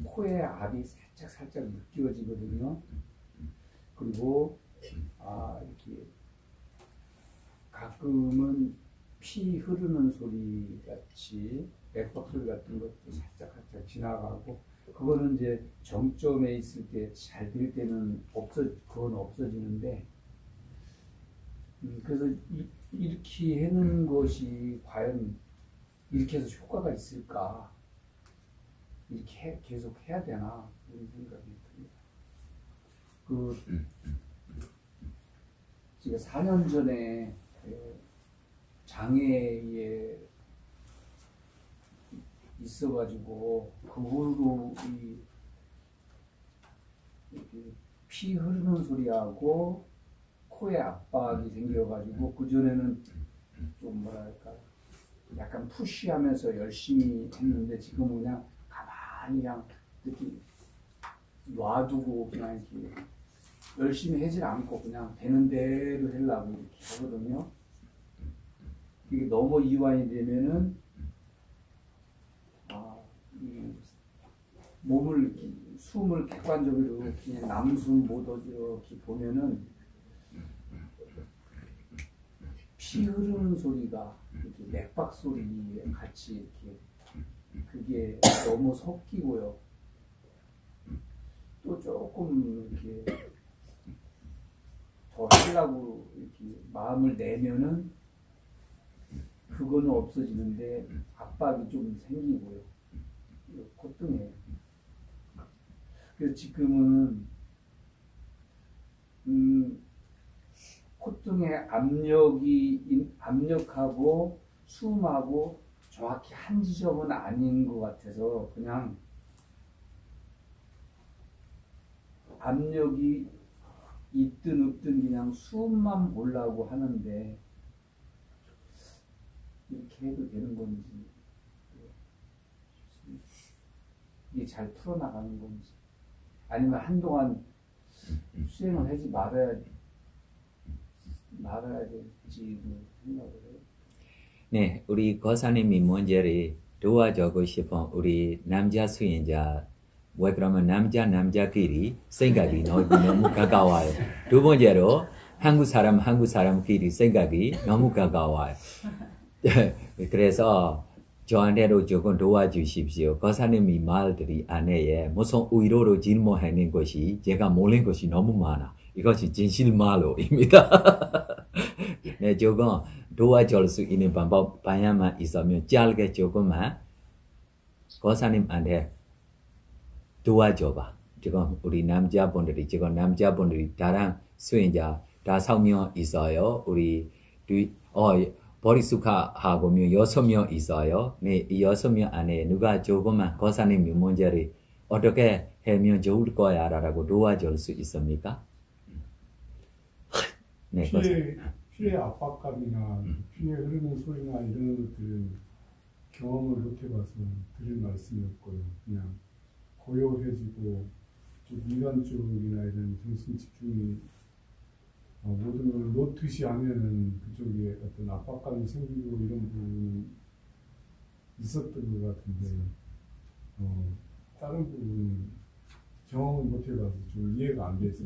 코에 압이 살짝 느껴지거든요. 그리고 이렇게 가끔은 피 흐르는 소리 같이 맥박 소리 같은 것도 살짝 지나가고, 그거는 이제 정점에 있을 때 잘 될 때는 그건 없어지는데, 그래서 이렇게 해놓은 것이 과연 이렇게 해서 효과가 있을까? 이렇게 계속 해야 되나? 이런 생각이 듭니다. 제가 4년 전에 장애에 있어가지고 그 후로 피 흐르는 소리하고 코에 압박이 생겨가지고 그 전에는 좀 뭐랄까 약간 푸시하면서 열심히 했는데 지금은 그냥 가만히 그냥 이렇게 놔두고 그냥 이렇게 열심히 하지 않고 그냥 되는 대로 하려고 이렇게 하거든요. 이게 너무 이완이 되면은 몸을 숨을 객관적으로 그냥 남숨 못 이렇게 보면은 피 흐르는 소리가 이렇게 맥박 소리에 같이 이렇게 그게 너무 섞이고요. 또 조금 이렇게 더 하려고 이렇게 마음을 내면은 그거는 없어지는데 압박이 좀 생기고요. 콧등에. 그래서 지금은 콧등에 압력하고 숨하고 정확히 한 지점은 아닌 것 같아서 그냥 압력이 있든 없든 그냥 숨만 보려고 하는데 이렇게 해도 되는 건지 이게 잘 풀어나가는 건지 아니면 한동안 수행을 하지 말아야 될지도 생각을 해요. 네, 우리 거사님이 문제를 도와주고 싶은 우리 남자 수행자, 왜 그러면 남자끼리 생각이 너무 가까워요. 두 번째로 한국 사람끼리 생각이 너무 가까워요. 그래서 저한테도 조금 도와주십시오. 거사님이 말들이 안에 무슨 의도로 질문하는 것이 제가 모르는 것이 너무 많아. 이것이 진실말로입니다. 네, 조금 도와줄 수 있는 방법만 있으면 짧게 조금만 거사님한테 도와줘봐. 지금 우리 남자분들이 다른 수행자 5명 있어요. 우리 버리수카하고 6명 있어요. 네, 이 6명 안에 누가 조금만 거사님 문제를 어떻게 하면 좋을 거야 라고 도와줄 수 있습니까? 네, 피의 압박감이나 피에 흐르는 소리나 이런 것들은 경험을 못 해봐서 드릴 말씀이 없고요. 그냥 고요해지고 좀 인간 쪽이나 이런 정신 집중이 모든 걸 놓듯이 하면은 그쪽에 어떤 압박감이 생기고 이런 부분이 있었던 것 같은데 다른 부분은 경험을 못 해봐서 좀 이해가 안 돼서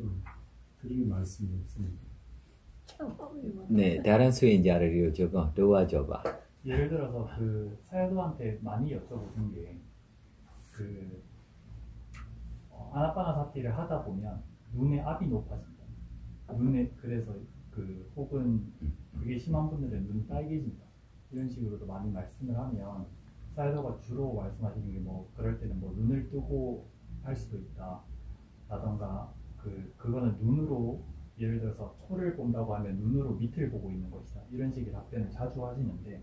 드릴 말씀이 없습니다. 네, 다른 수행자를 저거 도와줘봐. 예를 들어서 그 사야도한테 많이 여쭤보는 게 아나파나사티를 하다 보면 눈의 압이 높아진다. 그래서 혹은 그게 심한 분들은 눈이 빨개진다. 이런 식으로도 많이 말씀을 하면 사야도가 주로 말씀하시는 게 뭐 그럴 때는 뭐 눈을 뜨고 할 수도 있다. 라던가 그거는 눈으로 예를 들어서 초를 본다고 하면 눈으로 밑을 보고 있는 것이다. 이런 식의 답변을 자주 하시는데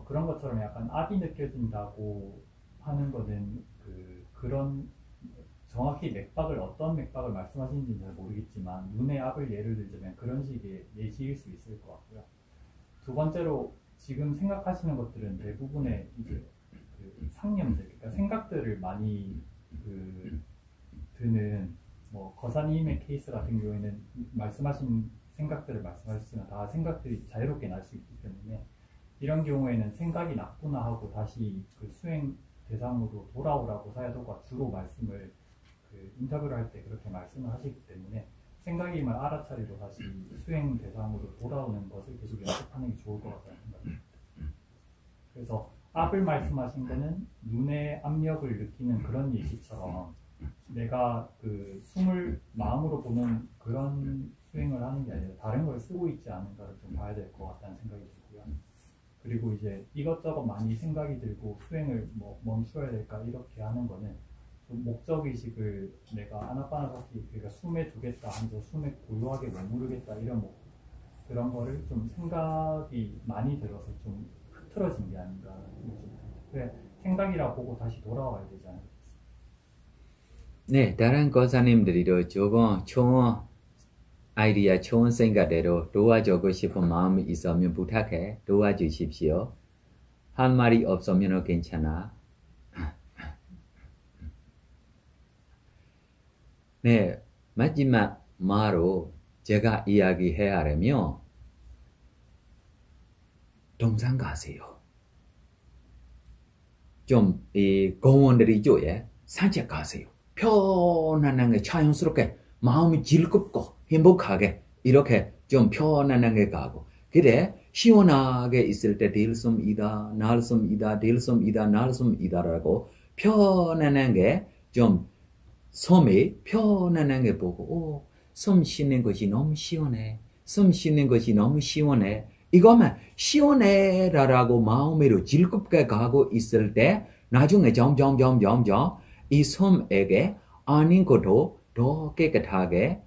그런 것처럼 약간 압이 느껴진다고 하는 거는 그런 정확히 어떤 맥박을 말씀하시는지는 잘 모르겠지만 눈의 압을 예를 들자면 그런 식의 예시일 수 있을 것 같고요. 두 번째로 지금 생각하시는 것들은 대부분의 이제 상념들, 그러니까 생각들을 많이 드는 뭐 거사님의 케이스 같은 경우에는 말씀하신 생각들을 말씀하셨지만 다 생각들이 자유롭게 날 수 있기 때문에 이런 경우에는 생각이 났구나 하고 다시 수행 대상으로 돌아오라고 사야도가 주로 말씀을 인터뷰를 할 때 그렇게 말씀을 하시기 때문에 생각임을 알아차리고 다시 수행 대상으로 돌아오는 것을 계속 연습하는 게 좋을 것 같다는 생각입니다. 그래서 압을 말씀하신 거는 눈의 압력을 느끼는 그런 예시처럼 내가 숨을 마음으로 보는 그런 수행을 하는 게 아니라 다른 걸 쓰고 있지 않은가를 좀 봐야 될 것 같다는 생각이 들고요. 그리고 이제 이것저것 많이 생각이 들고 수행을 뭐 멈춰야 될까 이렇게 하는 거는 좀 목적의식을 내가 아나파나사티 그러니까 숨에 두겠다 하면서 숨에 고요하게 머무르겠다 이런 그런 거를 좀 생각이 많이 들어서 좀 흐트러진 게 아닌가. 그래 생각이라 보고 다시 돌아와야 되지 않을까. 네, 다른 거사님들이도 저거 좋은 아이디어, 좋은 생각대로 도와주고 싶은 마음이 있으면 부탁해 도와주십시오. 할 말이 없으면 괜찮아. 네, 마지막 말로 제가 이야기해야 하려면 동산 가세요. 좀 이 공원들이 쪽에 산책 가세요. 편안하게 자연스럽게 마음이 즐겁고 행복하게 이렇게 좀 편안하게 가고 그래 시원하게 있을 때 들숨이다 날숨이다 들숨이다 날숨이다라고 편안하게 좀 섬에 편안하게 보고 숨 쉬는 것이 너무 시원해 숨 쉬는 것이 너무 시원해 이거만 시원해라고 마음으로 즐겁게 가고 있을 때 나중에 점점 이 섬에게 아닌 것도 더 깨끗하게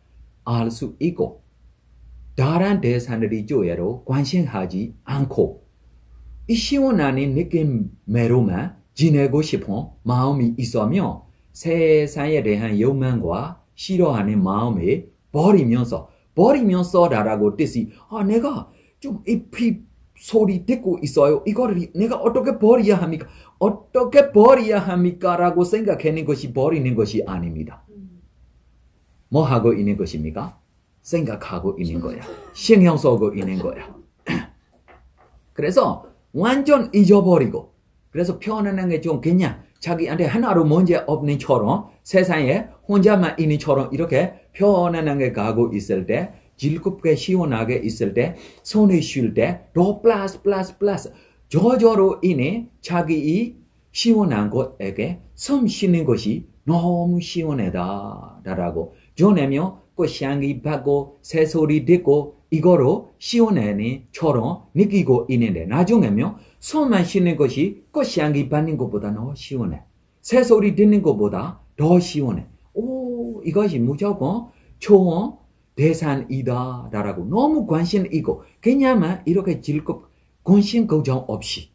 알 수 있고 다른 대상들이 조회로 관심하지 않고 이 시원한 느낌으로만 지내고 싶은 마음이 있으며 세상에 대한 욕망과 싫어하는 마음을 버리면서라고 뜻이 내가 좀 이 소리 듣고 있어요. 이거를 내가 어떻게 버려야 합니까? 어떻게 버려야 합니까? 라고 생각하는 것이 버리는 것이 아닙니다. 뭐 하고 있는 것입니까? 생각하고 있는 거야. 신경 쓰고 있는 거야. 그래서 완전 잊어버리고 그래서 편안하게 좀 그냥 자기한테 하나로 문제 없는 처럼 세상에 혼자만 있는 처럼 이렇게 편안하게 가고 있을 때 즐겁게 시원하게 있을 때 손을 쉴 때 더 플러스 저절로 인해 자기 시원한 곳에게 숨 쉬는 것이 너무 시원하다라고 전하며 꽃향기 받고 새소리 듣고 이거로 시원하니 처럼 느끼고 있는데 나중에면 숨만 쉬는 것이 꽃향기 받는 것보다 더 시원해 새소리 듣는 것보다 더 시원해 이것이 무조건 좋은 대상이다 라고 너무 관심 있고 그냥만 이렇게 즐겁 관심 걱정 없이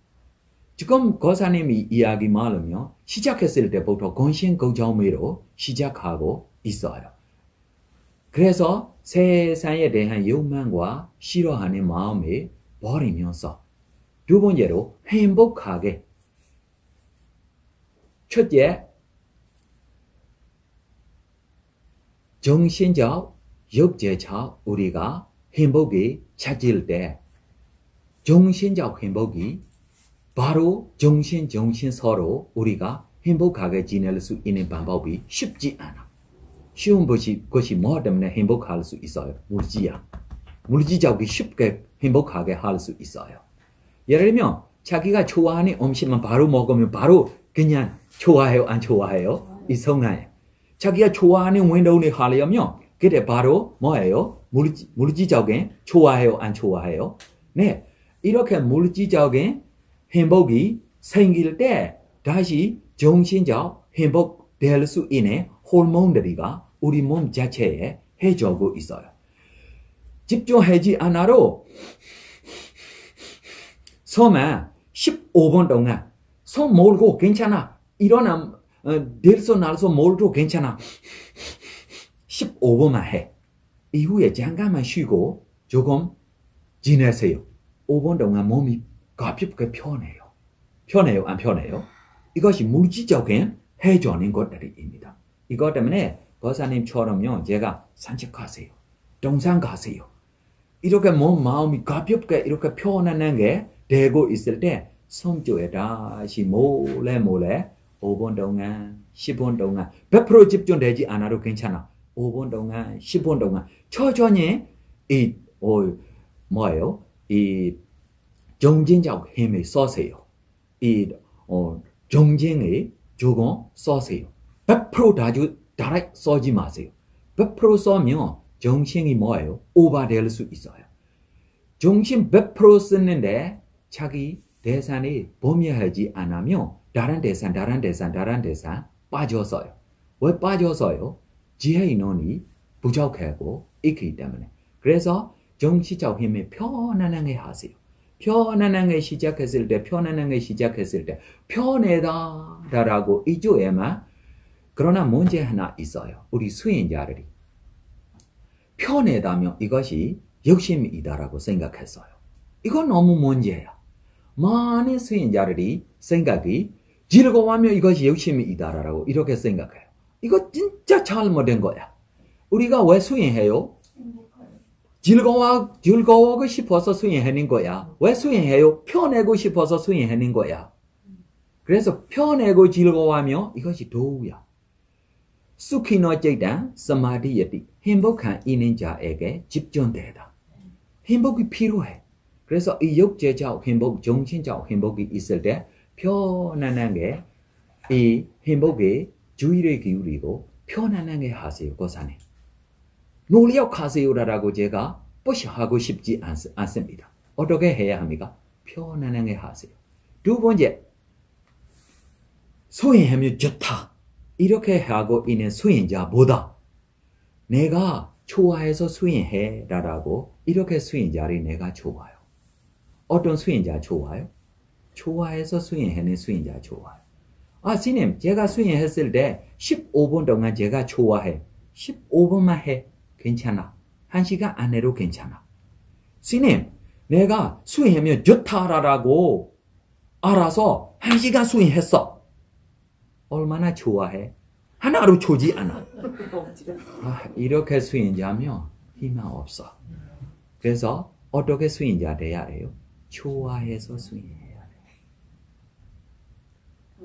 지금 거사님이 이야기 말하면 시작했을 때부터 관심 걱정으로 시작하고 있어요. 그래서 세상에 대한 욕망과 싫어하는 마음을 버리면서 두 번째로 행복하게 첫째 정신적 역제차 우리가 행복이 찾을 때 정신적 행복이 바로 정신 서로 우리가 행복하게 지낼 수 있는 방법이 쉽지 않아. 쉬운 것이 뭐 때문에 행복할 수 있어요? 물질이야. 물질적이 쉽게 행복하게 할 수 있어요. 예를 들면 자기가 좋아하는 음식만 바로 먹으면 바로 그냥 좋아해요, 안 좋아해요? 이성하요. 자기가 좋아하는 운동을 하려면 그때 바로 뭐예요? 물질적인 좋아해요, 안 좋아해요? 네, 이렇게 물질적인 행복이 생길 때 다시 정신적 행복될 수 있는 호르몬들이가 우리 몸 자체에 해주고 있어요. 집중하지 않아도 처음에 15분 동안 손 몰고 괜찮아. 일어나 들소 날소 몰도 괜찮아. 15분만 해. 이후에 잠깐만 쉬고 조금 지내세요. 5분 동안 몸이 가볍게 편해요. 편해요? 안 편해요? 이것이 물질적인 해주는 것들입니다. 이것 때문에 거사님처럼요. 제가 산책하세요. 등산 가세요. 이렇게 마음이 가볍게 이렇게 편안한 게 되고 있을 때 성조에 다시 몰래 5분 동안 10분 동안 100% 집중되지 않아도 괜찮아. 5분 동안 10분 동안 천천히 이 정신적 힘을 써세요. 정신을 조금 써세요. 100% 다 써지 마세요. 100% 써면 정신이 오버될 수 있어요. 정신 100% 쓰는데 자기 대상이 범위하지 않으면 다른 대상 빠졌어요. 왜 빠졌어요? 지혜 인원이 부족하고 있기 때문에. 그래서 정치적 힘이 편안하게 하세요. 편안하게 시작했을 때 편하다라고 이주에만 그러나 문제 하나 있어요. 우리 수행자들이 편하다면 이것이 욕심이다라고 생각했어요. 이건 너무 문제야. 많은 수행자들이 생각이 즐거워하면 이것이 욕심이다라고 이렇게 생각해요. 이거 진짜 잘못된 거야. 우리가 왜 수행해요? 즐거워하고 싶어서 수행하는 거야. 왜 수행해요? 편하고 싶어서 수행하는 거야. 그래서 편하고 즐거워하면 이것이 도우야. 수키노제단 사마디여티 행복한 있는 자에게 집중되다. 행복이 필요해. 그래서 이 육체적 행복, 정신적 행복이 있을 때 편안하게 이 행복에 주의를 기울이고 편안하게 하세요. 고사님. 노력하세요라고 제가 푸시하고 싶지 않습니다. 어떻게 해야 합니까? 편안하게 하세요. 두 번째, 수행하면 좋다. 이렇게 하고 있는 수행자보다 내가 좋아해서 수행해라라고 이렇게 수행자를 내가 좋아요. 어떤 수행자 좋아요? 좋아해서 수행하는 수행자 좋아요. 스님, 제가 수행했을 때 15분 동안 제가 좋아해. 15분만 해. 괜찮아. 1시간 안 해도 괜찮아. 스님, 내가 수행하면 좋다라고 알아서 1시간 수행했어. 얼마나 좋아해? 하나로 좋지 않아. 이렇게 수행자면 희망 없어. 그래서 어떻게 수행자 돼야 해요? 좋아해서 수행해야 돼.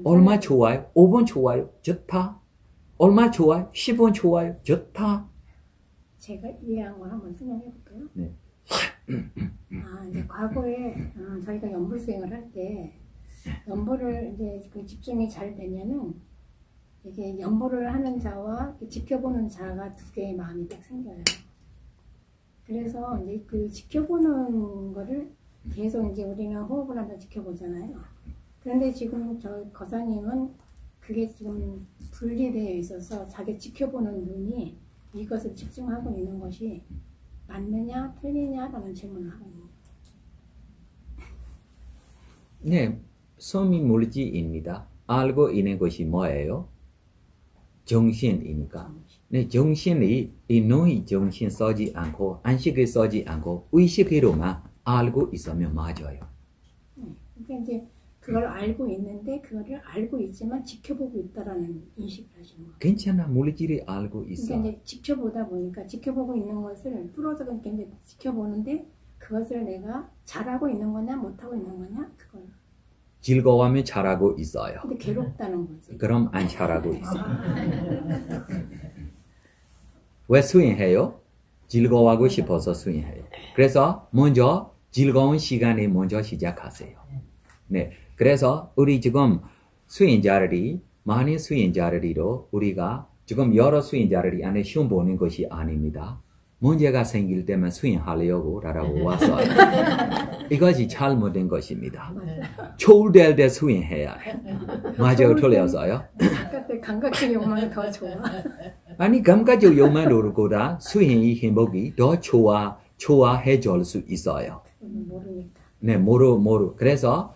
얼마 좋아요? 5분 좋아요? 좋다. 얼마 좋아요? 10분 좋아요? 좋다. 제가 이해한 걸 한번 설명해 볼까요? 네. 이제 과거에 저희가 연불 수행을 할 때 연불을 이제 그 집중이 잘 되면은 이게 연불을 하는 자와 지켜보는 자가 두 개의 마음이 딱 생겨요. 그래서 이제 그 지켜보는 거를 계속 이제 우리는 호흡을 하면서 지켜보잖아요. 그런데 지금 저 거사님은 그게 지금 분리되어 있어서 자기 지켜보는 눈이 이것을 집중하고 있는 것이 맞느냐 틀리냐라는 질문을 하고 있는 거예요. 네, 소미 물질입니다. 알고 있는 것이 뭐예요? 정신이니까. 네, 정신이 이 눈이 정신 써지 않고 안식을 써지 않고 의식으로만 알고 있으면 맞아요. 그러니까 이제 그걸 알고 있는데 그거를 알고 있지만 지켜보고 있다라는 인식을 하시는 거예요. 괜찮아. 물질이 알고 있어. 그러니까 이제 지켜보다 보니까 지켜보고 있는 것을 뚫어서 그러니까 이제 지켜보는데 그것을 내가 잘하고 있는 거냐 못하고 있는 거냐 그걸. 즐거워하면 잘하고 있어요. 근데 괴롭다는 거지. 그럼 안 잘하고 있어. 왜 수행해요? 즐거워하고 싶어서 수행해요. 그래서 먼저 즐거운 시간에 먼저 시작하세요. 네, 그래서 우리 지금 수행자들이 많은 수행자들이로 우리가 지금 여러 수행자들이 안에 시험 보는 것이 아닙니다. 문제가 생길 때만 수행하려고 라고 왔어요. 이것이 잘못된 것입니다. 초월될 때 수행해야 해. 맞아요, 틀렸어요? 그때 감각적 욕망이 더 좋아. 아니 감각적 욕망으로보다 수행의 행복이 더 좋아해줄 수 있어요. 모르니까. 네, 모르. 그래서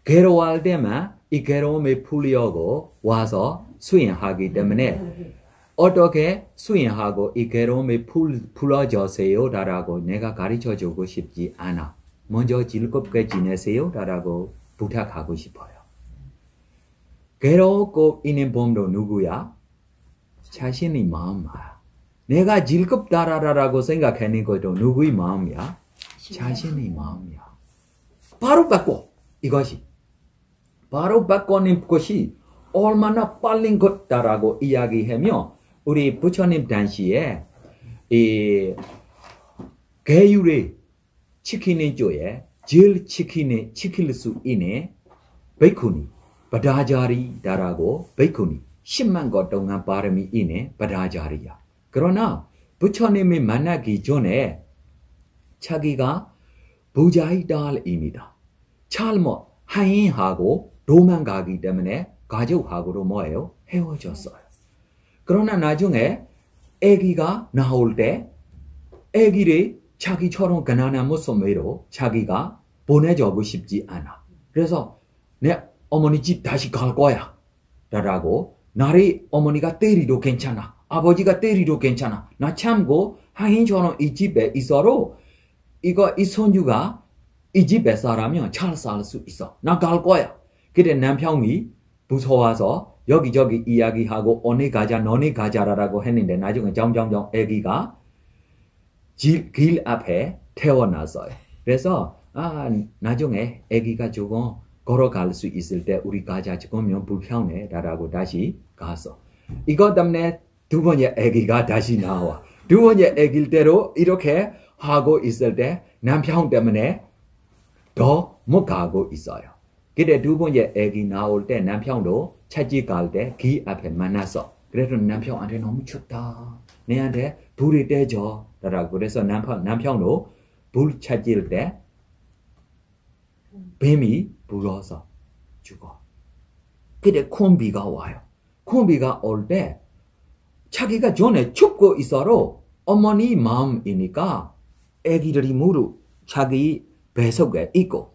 괴로워할 때만 이 괴로움을 풀려고 와서 수행하기 때문에 어떻게 수행하고 이 괴로움을 풀어주세요 라고 내가 가르쳐주고 싶지 않아. 먼저 즐겁게 지내세요 라고 부탁하고 싶어요. 괴롭고 있는 범도 누구야? 자신의 마음이야. 내가 즐겁다라고 생각하는 것도 누구의 마음이야? 자신의 마음이야. 바로 바꿔. 이것이. 바로 바꾸는 것이 얼마나 빠른 것다라고 이야기하며 우리 부처님 당시에 이 개유를 지키는 쪽에 제일 지킬 수 있는 베이쿠니, 바다자리다라고 베이쿠니 10만 것 동안 발음이 있는 바다자리야. 그러나 부처님을 만나기 전에 자기가 부자이달입니다. 잘못 하인하고 도망가기 때문에 가족하고도 뭐예요? 헤어졌어요. 그러나 나중에 아기가 나올 때 아기를 자기처럼 가난한 모습으로 자기가 보내주고 싶지 않아. 그래서 내 어머니 집 다시 갈 거야 라고 나를 어머니가 때리도 괜찮아. 아버지가 때리도 괜찮아. 나 참고 하인처럼 이 집에 있어도 이 손주가 이 집에 살아면 잘 살 수 있어. 나 갈 거야. 그때 남편이 무서워서 여기저기 이야기하고 오늘 가자 너네 가자라고 했는데 나중에 점점점 아기가 길 앞에 태어났어요. 그래서 나중에 아기가 조금 걸어갈 수 있을 때 우리 가자 죽으면 불편해 라고 다시 갔어. 이것 때문에 두 번째 아기가 다시 나와. 두 번째 아기일 때로 이렇게 하고 있을 때 남편 때문에 더 못 가고 있어요. 그때 두 번째 아기 나올 때 남편도 찾지 갈 때 길 앞에 만났어. 그래서 남편한테 너무 춥다. 내한테 불이 떼줘. 라고 그래서 남편도 불 찾을 때 뱀이 불어서 죽어. 그때 콤비가 와요. 콤비가 올 때 자기가 전에 춥고 있어도 어머니 마음이니까 아기들이 모두 자기 뱃속에 있고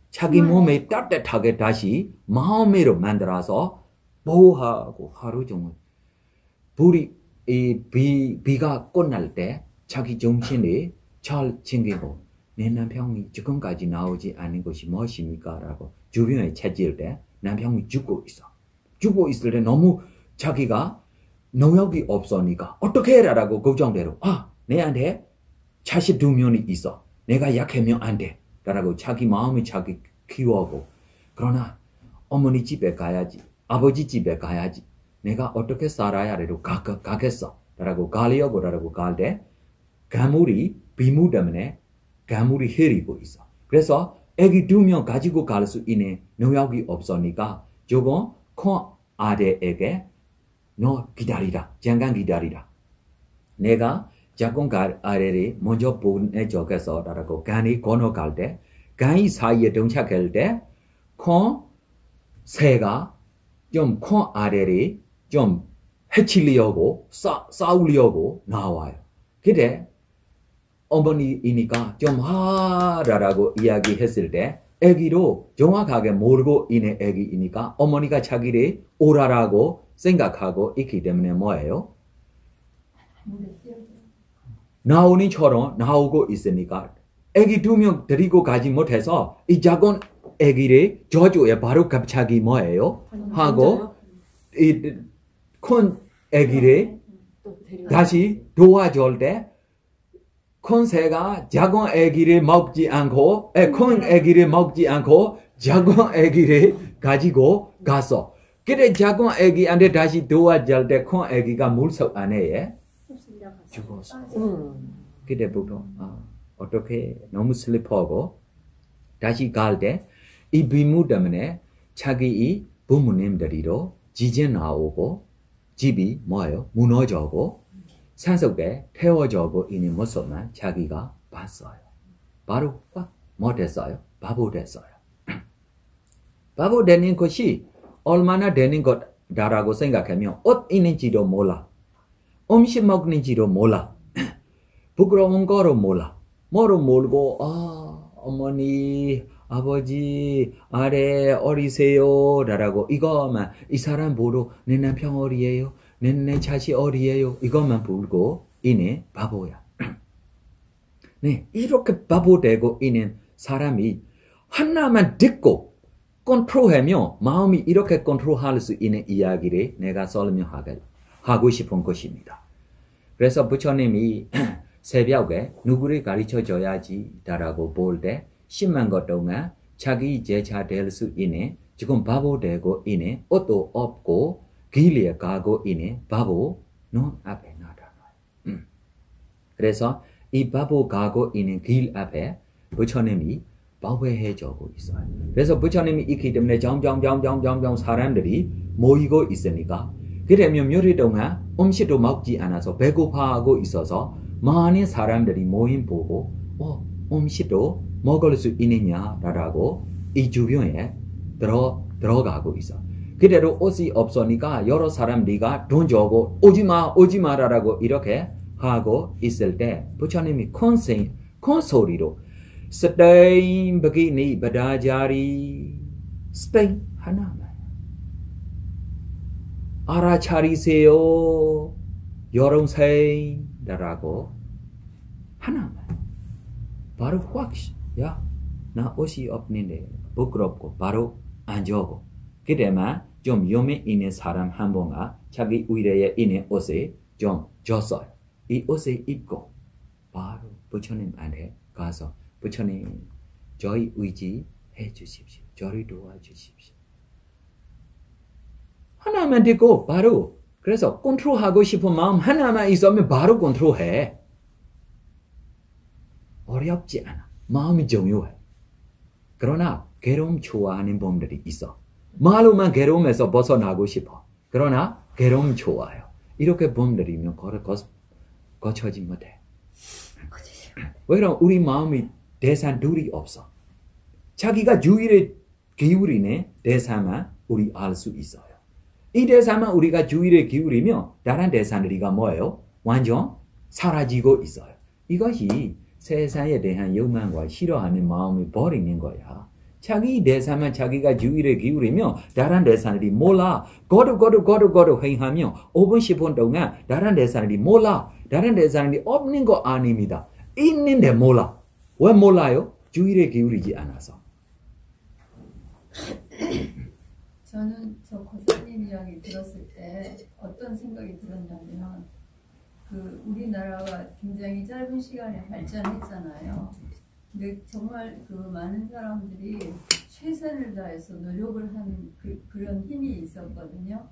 자기 몸에 따뜻하게 다시 마음으로 만들어서 보호하고 하루 종일 비가 끝날 때 자기 정신을 잘 챙기고 내 남편이 지금까지 나오지 않은 것이 무엇입니까? 라고 주변에 찾을 때 남편이 죽고 있어. 죽고 있을 때 너무 자기가 농약이 없으니까 어떻게 해라 라고 걱정대로 내한테 자식 2명이 있어. 내가 약하면 안 돼. 라고 자기 마음이 자기 키워고 그러나 어머니 집에 가야지. 아버지 집에 가야지. 내가 어떻게 살아야 해도 가겠어. 라고 가려고 라고 갈 때 가물이 비무 때문에 가물이 흐리고 있어. 그래서 애기 2명 가지고 갈 수 있는 농약이 없으니까 조금 큰 아들에게 너 기다리라. 잠깐 기다리라. 내가 작은 아래를 먼저 보내줘겠어 라고 간이 건너갈 때 간이 사이에 동착할 때 큰 새가 좀 큰 아래를 좀 해치려고 싸우려고 나와요. 그때 어머니이니까 좀 하라라고 이야기했을 때 애기도 정확하게 모르고 있는 애기이니까 어머니가 자기를 오라라고 생각하고 있기 때문에 뭐예요? 나오니처럼 나오고 있으니까 애기 2명 데리고 가지 못해서 이 작은 애기를 저주에 바로 갑자기 뭐예요? 하고 이 큰 애기를 또 데리고 다시 도와줄 때 큰 새가 작은 애기를 먹지 않고 큰 애기를 먹지 않고 작은 애기를 가지고 갔어. 그래 작은 애기한테 다시 도와줄 때 큰 애기가 물속 안에 죽었어. 그때 보고 어떻게 너무 슬퍼하고 다시 갈 때 이 비무 때문에 자기 이 부모님들이로 지진 나오고 집이 뭐예요? 무너져고 산속에 태워져고 있는 모습만 자기가 봤어요. 바로 뭐 됐어요? 바보 됐어요. 바보 되는 것이 얼마나 되는 거다라고 생각하면 옷 있는지도 몰라. 음식 먹는지도 몰라. 부끄러운 거로 몰라. 뭐로 모르고 어머니 아버지 아래 어리세요 라고 이거만 이 사람 보러 내 남편 어리예요 내 자식 어리예요 이것만 부르고 이네 바보야. 네 이렇게 바보 되고 있는 사람이 하나만 듣고 컨트롤하며 마음이 이렇게 컨트롤할 수 있는 이야기를 내가 설명하고 싶은 것입니다. 그래서 부처님이 새벽에 누구를 가르쳐 줘야지 라고 볼 때 10만 것 동안 자기 제자 될 수 있는 지금 바보 되고 있는 옷도 없고 길에 가고 있는 바보 눈 앞에 나타나요. 그래서 이 바보 가고 있는 길 앞에 부처님이 보호해 주고 있어요. 그래서 부처님이 있기 때문에 점점 사람들이 모이고 있으니까 그러면 며칠 동안 음식도 먹지 않아서 배고파하고 있어서 많은 사람들이 모임 보고 음식도 먹을 수 있느냐라고 이 주변에 들어가고 있어. 그대로 옷이 없으니까 여러 사람들이가 돈 주고 오지마라고 이렇게 하고 있을 때 부처님이 큰 소리로 스테인 버기니 바다자리 스테인 하나만 알아차리세요 여름새라고 하나만 바로 확 야, 나 옷이 없는데 부끄럽고 바로 앉아고 그때만 좀 위험에 있는 사람 한 번가 자기 위에 있는 옷을 좀 줬어요. 이 옷을 입고 바로 부처님한테 가서 부처님 저희 의지해 주십시오. 저를 도와주십시오. 하나만 듣고 바로 그래서 컨트롤하고 싶은 마음 하나만 있으면 바로 컨트롤해. 어렵지 않아. 마음이 중요해. 그러나 괴로움 좋아하는 분들이 있어. 말로만 괴로움에서 벗어나고 싶어. 그러나 괴로움 좋아요. 이렇게 분들이면 거쳐지 못해. 왜 그럼 우리 마음이 대상 둘이 없어. 자기가 주의를 기울이는 대상만 우리 알 수 있어요. 이 대상만 우리가 주의를 기울이면 다른 대상들이가 뭐예요? 완전 사라지고 있어요. 이것이 세상에 대한 욕망과 싫어하는 마음이 버리는 거야. 자기 대상만 자기가 주의를 기울이면 다른 대상들이 몰라. 거룩 회의하며 5분 10분 동안 다른 대상들이 몰라. 다른 대상들이 없는 거 아닙니다. 있는데 몰라. 왜 몰라요? 주의를 기울이지 않아서. 저는 저 고사님 이야기 들었을 때 어떤 생각이 들었냐면 우리나라가 굉장히 짧은 시간에 발전했잖아요. 근데 정말 많은 사람들이 최선을 다해서 노력을 한 그런 힘이 있었거든요.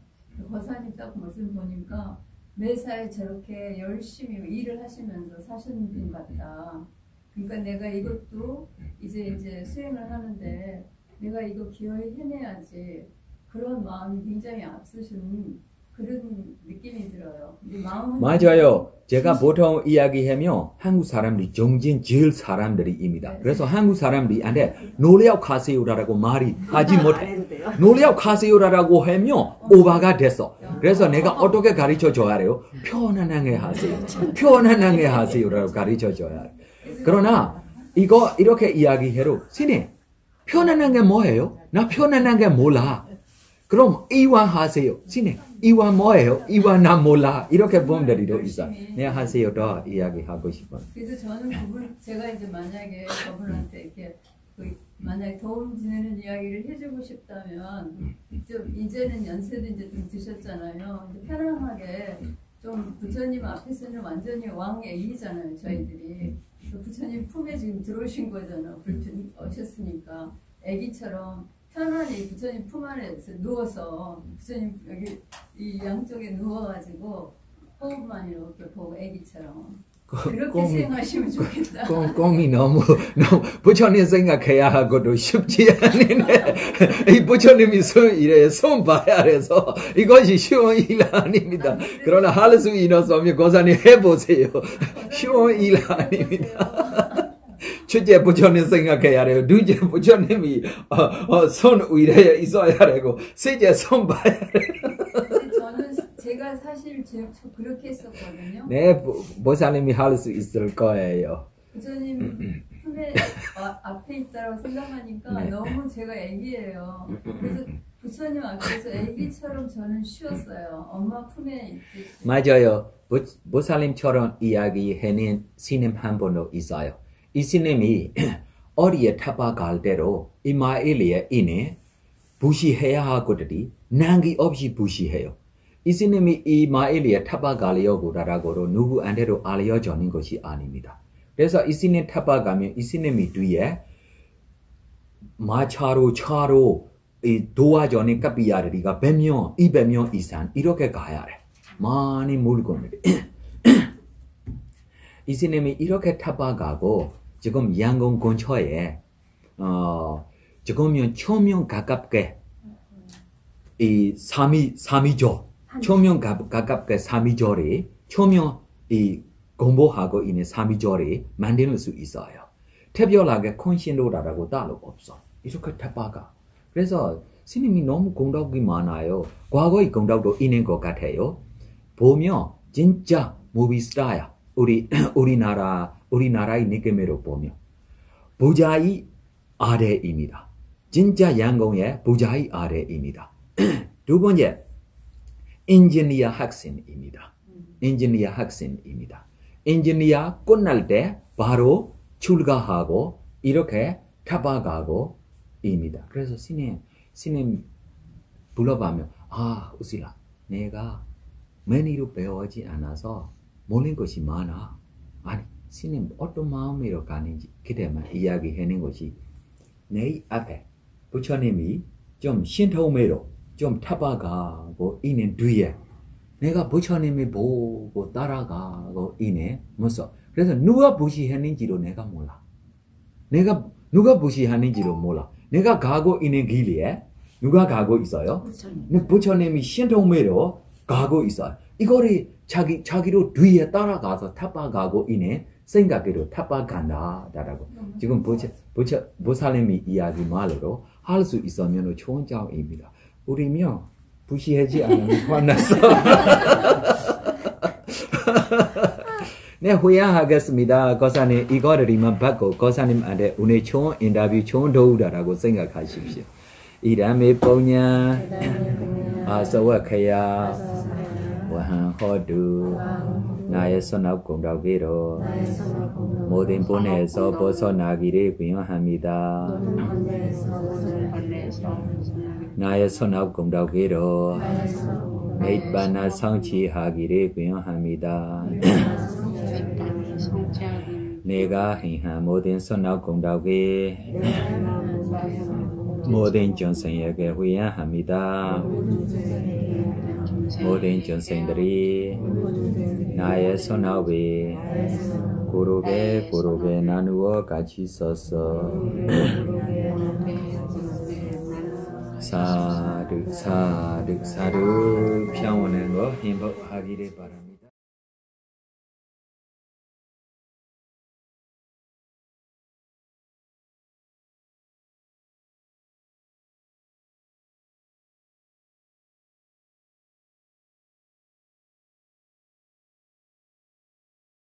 고사님 딱 모습 보니까 매사에 저렇게 열심히 일을 하시면서 사시는 분 같다. 그러니까 내가 이것도 이제 수행을 하는데 내가 이거 기어이 해내야지. 그런 마음이 굉장히 앞서시는 그런 느낌이 들어요. 마음은 맞아요. 제가 보통 이야기하면 한국 사람들이 정진 지을 사람들입니다. 네. 그래서 한국 사람들이한테 노력하세요라고 말이 하지 안 못해. 해도 돼요. 노력하세요라고 하면 오바가 됐어. 그래서 내가 어떻게 가르쳐 줘야 해요? 편안하게 하세요. 편안하게 하세요라고 가르쳐 줘야 해요. 그러나 이거 이렇게 이야기해도 스님 편안한 게 뭐예요? 나 편안한 게 몰라. 그럼 이완하세요. 스님 이완 뭐예요? 이완 나 몰라. 이렇게 분들이 있어. 네 하세요. 더 이야기하고 싶어. 그래서 저는 제가 이제 만약에 저분한테 이렇게 만약에 도움 되는 이야기를 해주고 싶다면 좀 이제는 연세도 이제 좀 드셨잖아요. 이제 편안하게 좀 부처님 앞에서는 완전히 왕애이잖아요. 저희들이 부처님 품에 지금 들어오신 거잖아요. 불편 오셨으니까 애기처럼 편안히 부처님 품 안에서 누워서 부처님 여기 이 양쪽에 누워가지고 호흡만 이렇게 보고 애기처럼 그렇게 생각하시면 좋겠다. 꽁이 너무 부처님 생각해야 하고도 쉽지 않은데 이 부처님이 이래 손 봐야 해서 이것이 쉬운 일 아닙니다. 그러나 할 수 있으면 고사님 해보세요. 쉬운 일 아닙니다. 첫째 부처님 생각해야 해요. 둘째 부처님이 손 위에 있어야 되고 셋째 손 봐야 돼요. 저는 제가 사실 그렇게 했었거든요. 네, 보살님이 할 수 있을 거예요. 부처님 품에 앞에 있다고 생각하니까 네. 너무 제가 애기예요. 그래서 부처님 앞에서 애기처럼 저는 쉬었어요. 엄마 품에 있듯이. 맞아요. 보살님처럼 이야기해낸 스님 한 분도 있어요. 이 스님이 어디에 타박할 때로 이마일리에 인해 부시해야 하거든요. 낭기 없이 부시해요. 이 스님이 이마일리에 타박하려고라고 누구한테도 알려주는 것이 아닙니다. 그래서 이 스님 타박하면 이 스님이 뒤에 마차로 차로 도와주는 까비아리가 100명, 200명 이상 이렇게 가야 돼. 많이 물건들이. 이 스님이 이렇게 타박하고 지금 양궁 근처에 지금은 1000명 가깝게 이 삼위조 1000명 가깝게 삼위조리 1000명 이 공부하고 있는 삼위조리 만들 수 있어요. 특별하게 큰 신도라고 따로 없어. 이렇게 타박하. 그래서 스님이 너무 공덕이 많아요. 과거의 공덕도 있는 것 같아요. 보면 진짜 무비 스타일 우리나라의 느낌으로 보면 부자의 아래입니다. 진짜 양궁의 부자의 아래입니다. 두 번째 엔지니어 학생입니다. 엔지니어 학생입니다. 엔지니어 끝날 때 바로 출가하고 이렇게 타박하고 입니다. 그래서 스님 불러보면 우시라 내가 매니로 배우지 않아서 모르는 것이 많아. 아니 스님 어떤 마음으로 가는지 그때만 이야기하는 것이 내 앞에 부처님이 좀 신통매로 좀 타박하고 있는 뒤에 내가 부처님이 보고 따라가고 있네. 무서. 그래서 누가 부시했는지도 내가 몰라. 누가 부시하는지도 몰라. 내가 가고 있는 길에 누가 가고 있어요? 부처님이 신통매로 가고 있어요. 이거를 자기로 뒤에 따라가서 타박하고 있네. 생각으로 타박한다라고. 지금 보살님이 이야기 말로 할 수 있으면 좋은 점입니다. 우리면 부시하지 않으면 화났어. 네, 후회하겠습니다. 고사님 이거를 이만 받고 고사님한테 오늘 좋은 인터뷰 좋은 도우다라고 생각하십시오. 이람의 뽕냐 아서와카야 와한호두 나의 손업 공덕비로 모든 분에서 벗어나기를 구현합니다. 나의 손업 공덕비로 니바나 성취하기를 구현합니다. 내가 행한 모든 손업 공덕이 모든 전생에게 후회합니다. 모든 전생들이 나의 손업이 고르게 나누어 같이 써서 사득 평온한 거 행복하기를 바랍니다.